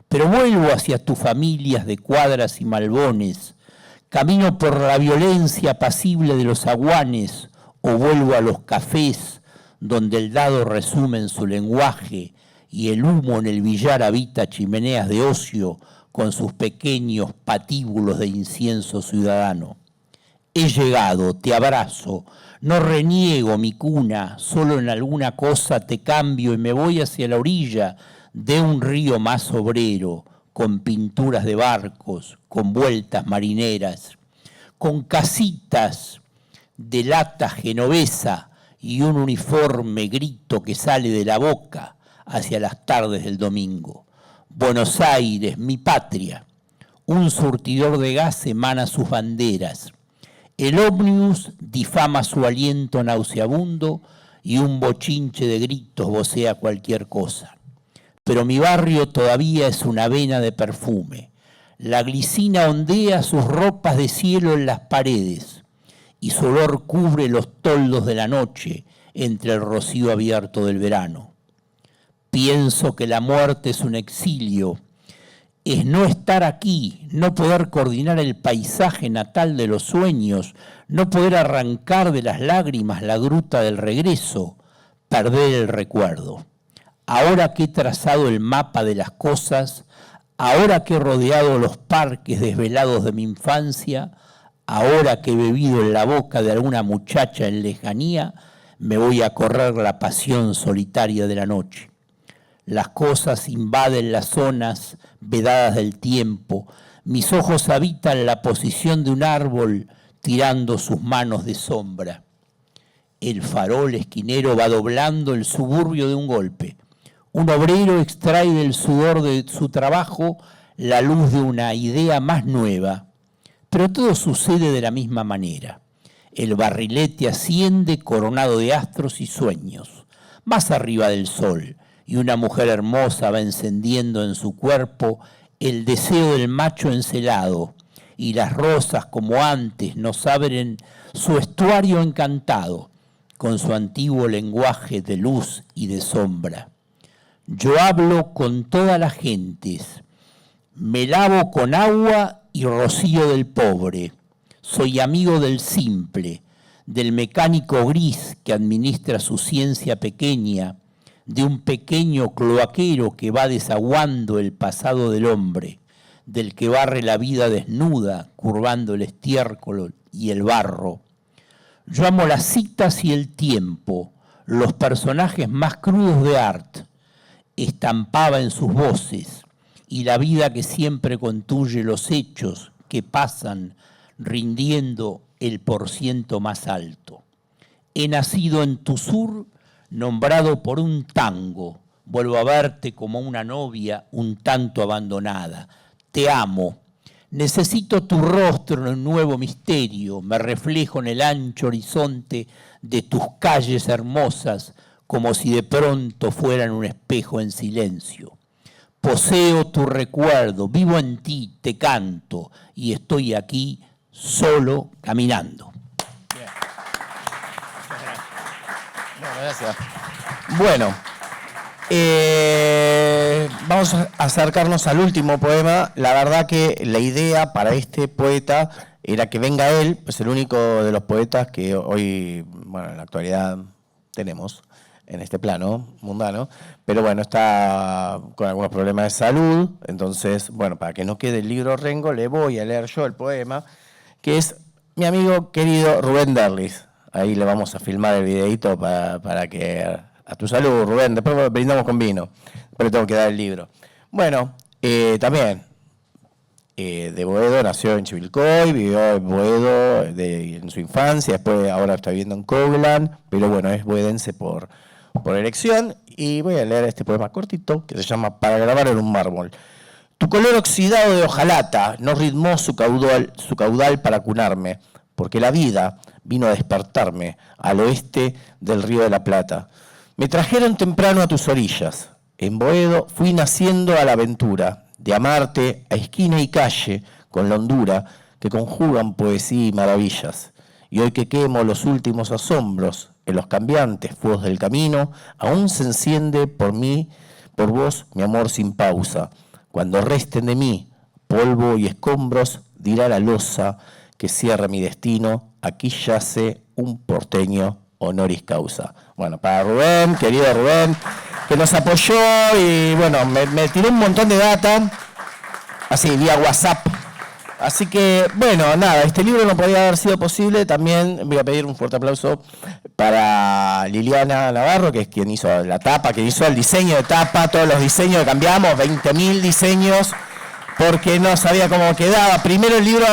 Pero vuelvo hacia tus familias de cuadras y malbones, camino por la violencia apacible de los aguanes o vuelvo a los cafés donde el dado resume en su lenguaje y el humo en el billar habita chimeneas de ocio con sus pequeños patíbulos de incienso ciudadano. He llegado, te abrazo, no reniego mi cuna, solo en alguna cosa te cambio y me voy hacia la orilla de un río más obrero, con pinturas de barcos, con vueltas marineras, con casitas de lata genovesa y un uniforme grito que sale de la boca hacia las tardes del domingo. Buenos Aires, mi patria, un surtidor de gas emana sus banderas. El ómnibus difama su aliento nauseabundo y un bochinche de gritos vocea cualquier cosa. Pero mi barrio todavía es una vena de perfume. La glicina ondea sus ropas de cielo en las paredes y su olor cubre los toldos de la noche entre el rocío abierto del verano. Pienso que la muerte es un exilio, es no estar aquí, no poder coordinar el paisaje natal de los sueños, no poder arrancar de las lágrimas la gruta del regreso, perder el recuerdo. Ahora que he trazado el mapa de las cosas, ahora que he rodeado los parques desvelados de mi infancia, ahora que he bebido en la boca de alguna muchacha en lejanía, me voy a correr la pasión solitaria de la noche. Las cosas invaden las zonas vedadas del tiempo. Mis ojos habitan la posición de un árbol tirando sus manos de sombra. El farol esquinero va doblando el suburbio de un golpe. Un obrero extrae del sudor de su trabajo la luz de una idea más nueva. Pero todo sucede de la misma manera. El barrilete asciende coronado de astros y sueños, más arriba del sol. Y una mujer hermosa va encendiendo en su cuerpo el deseo del macho encelado, y las rosas como antes nos abren su estuario encantado, con su antiguo lenguaje de luz y de sombra. Yo hablo con todas las gentes, me lavo con agua y rocío del pobre, soy amigo del simple, del mecánico gris que administra su ciencia pequeña, de un pequeño cloaquero que va desaguando el pasado del hombre, del que barre la vida desnuda, curvando el estiércol y el barro. Yo amo las citas y el tiempo, los personajes más crudos de Art, estampaba en sus voces, y la vida que siempre contuye los hechos que pasan, rindiendo el porciento más alto. He nacido en tu sur, nombrado por un tango. Vuelvo a verte como una novia un tanto abandonada. Te amo. Necesito tu rostro en un nuevo misterio. Me reflejo en el ancho horizonte de tus calles hermosas, como si de pronto fueran un espejo en silencio. Poseo tu recuerdo, vivo en ti, te canto, y estoy aquí solo caminando. Bien. Gracias. Bueno, vamos a acercarnos al último poema. La verdad que la idea para este poeta era que venga él, es el único de los poetas que hoy, bueno, en la actualidad tenemos en este plano mundano, pero bueno, está con algunos problemas de salud, entonces, bueno, para que no quede el libro rengo, le voy a leer yo el poema, que es mi amigo querido Rubén Derlis. Ahí le vamos a filmar el videito para que... A tu salud, Rubén, después brindamos con vino, pero tengo que dar el libro. Bueno, también, de Boedo, nació en Chivilcoy, vivió en Boedo en su infancia, después ahora está viviendo en Coglan, pero bueno, es boedense por elección, y voy a leer este poema cortito que se llama Para grabar en un mármol. Tu color oxidado de hojalata no ritmó su caudal para cunarme, porque la vida vino a despertarme al oeste del Río de la Plata. Me trajeron temprano a tus orillas. En Boedo fui naciendo a la aventura, de amarte a esquina y calle, con la hondura que conjugan poesía y maravillas. Y hoy que quemo los últimos asombros en los cambiantes fuegos del camino, aún se enciende por vos, mi amor sin pausa. Cuando resten de mí polvo y escombros, dirá la losa que cierra mi destino, aquí yace un porteño honoris causa. Bueno, para Rubén, querido Rubén, que nos apoyó y bueno, me tiró un montón de data, así vía WhatsApp. Así que, bueno, nada, este libro no podía haber sido posible. También voy a pedir un fuerte aplauso para Liliana Navarro, que es quien hizo la tapa, que hizo el diseño de tapa, todos los diseños que cambiamos, 20.000 diseños, porque no sabía cómo quedaba. Primero el libro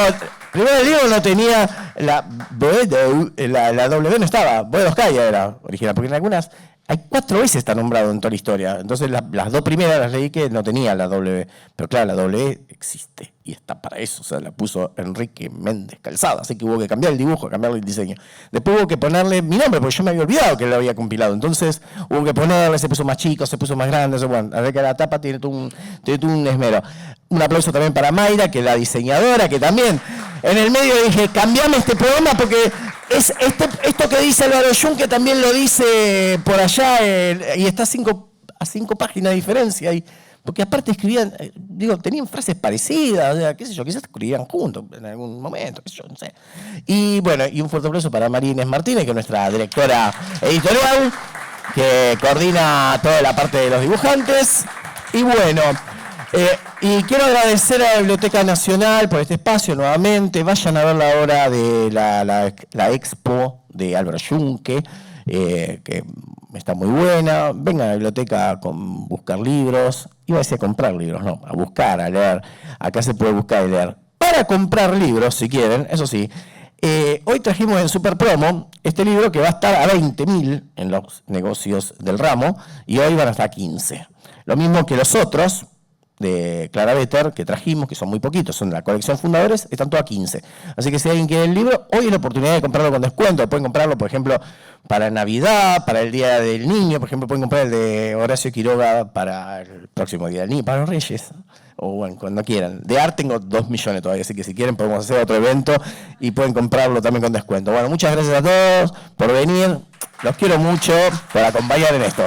no tenía la W, no estaba, Boedo-Oscaya era original, porque en algunas hay 4 veces está nombrado en toda la historia. Entonces las 2 primeras las leí que no tenía la W, pero claro, la W existe y está para eso, o sea, la puso Enrique Méndez Calzada, así que hubo que cambiar el dibujo, cambiarle el diseño. Después hubo que ponerle mi nombre, porque yo me había olvidado que lo había compilado, entonces hubo que ponerle, se puso más chico, se puso más grande, bueno, a ver que la tapa tiene todo un esmero. Un aplauso también para Mayra, que es la diseñadora, que también en el medio dije, cambiame este poema porque es esto que dice Álvaro Jung, que también lo dice por allá, y está a 5 páginas de diferencia. Porque aparte escribían, tenían frases parecidas, o sea, qué sé yo, quizás escribían juntos en algún momento, qué sé yo, no sé. Y bueno, y un fuerte aplauso para María Inés Martínez, que es nuestra directora editorial, que coordina toda la parte de los dibujantes. Y bueno, y quiero agradecer a la Biblioteca Nacional por este espacio nuevamente. Vayan a ver la obra de la expo de Álvaro Junque, que está muy buena. Vengan a la biblioteca a buscar libros. Iba a decir a comprar libros, no, a buscar, a leer. Acá se puede buscar y leer. Para comprar libros, si quieren, eso sí. Hoy trajimos en Super Promo este libro que va a estar a 20.000 en los negocios del ramo y hoy van a estar a 15. Lo mismo que los otros de Clara Vetter que trajimos, que son muy poquitos, son de la colección Fundadores, están todos a 15. Así que si alguien quiere el libro, hoy es la oportunidad de comprarlo con descuento. Pueden comprarlo, por ejemplo, para Navidad, para el Día del Niño, por ejemplo, pueden comprar el de Horacio Quiroga para el próximo Día del Niño, para los Reyes, o bueno, cuando quieran. De arte tengo 2 millones todavía, así que si quieren podemos hacer otro evento y pueden comprarlo también con descuento. Bueno, muchas gracias a todos por venir, los quiero mucho por acompañar en esto.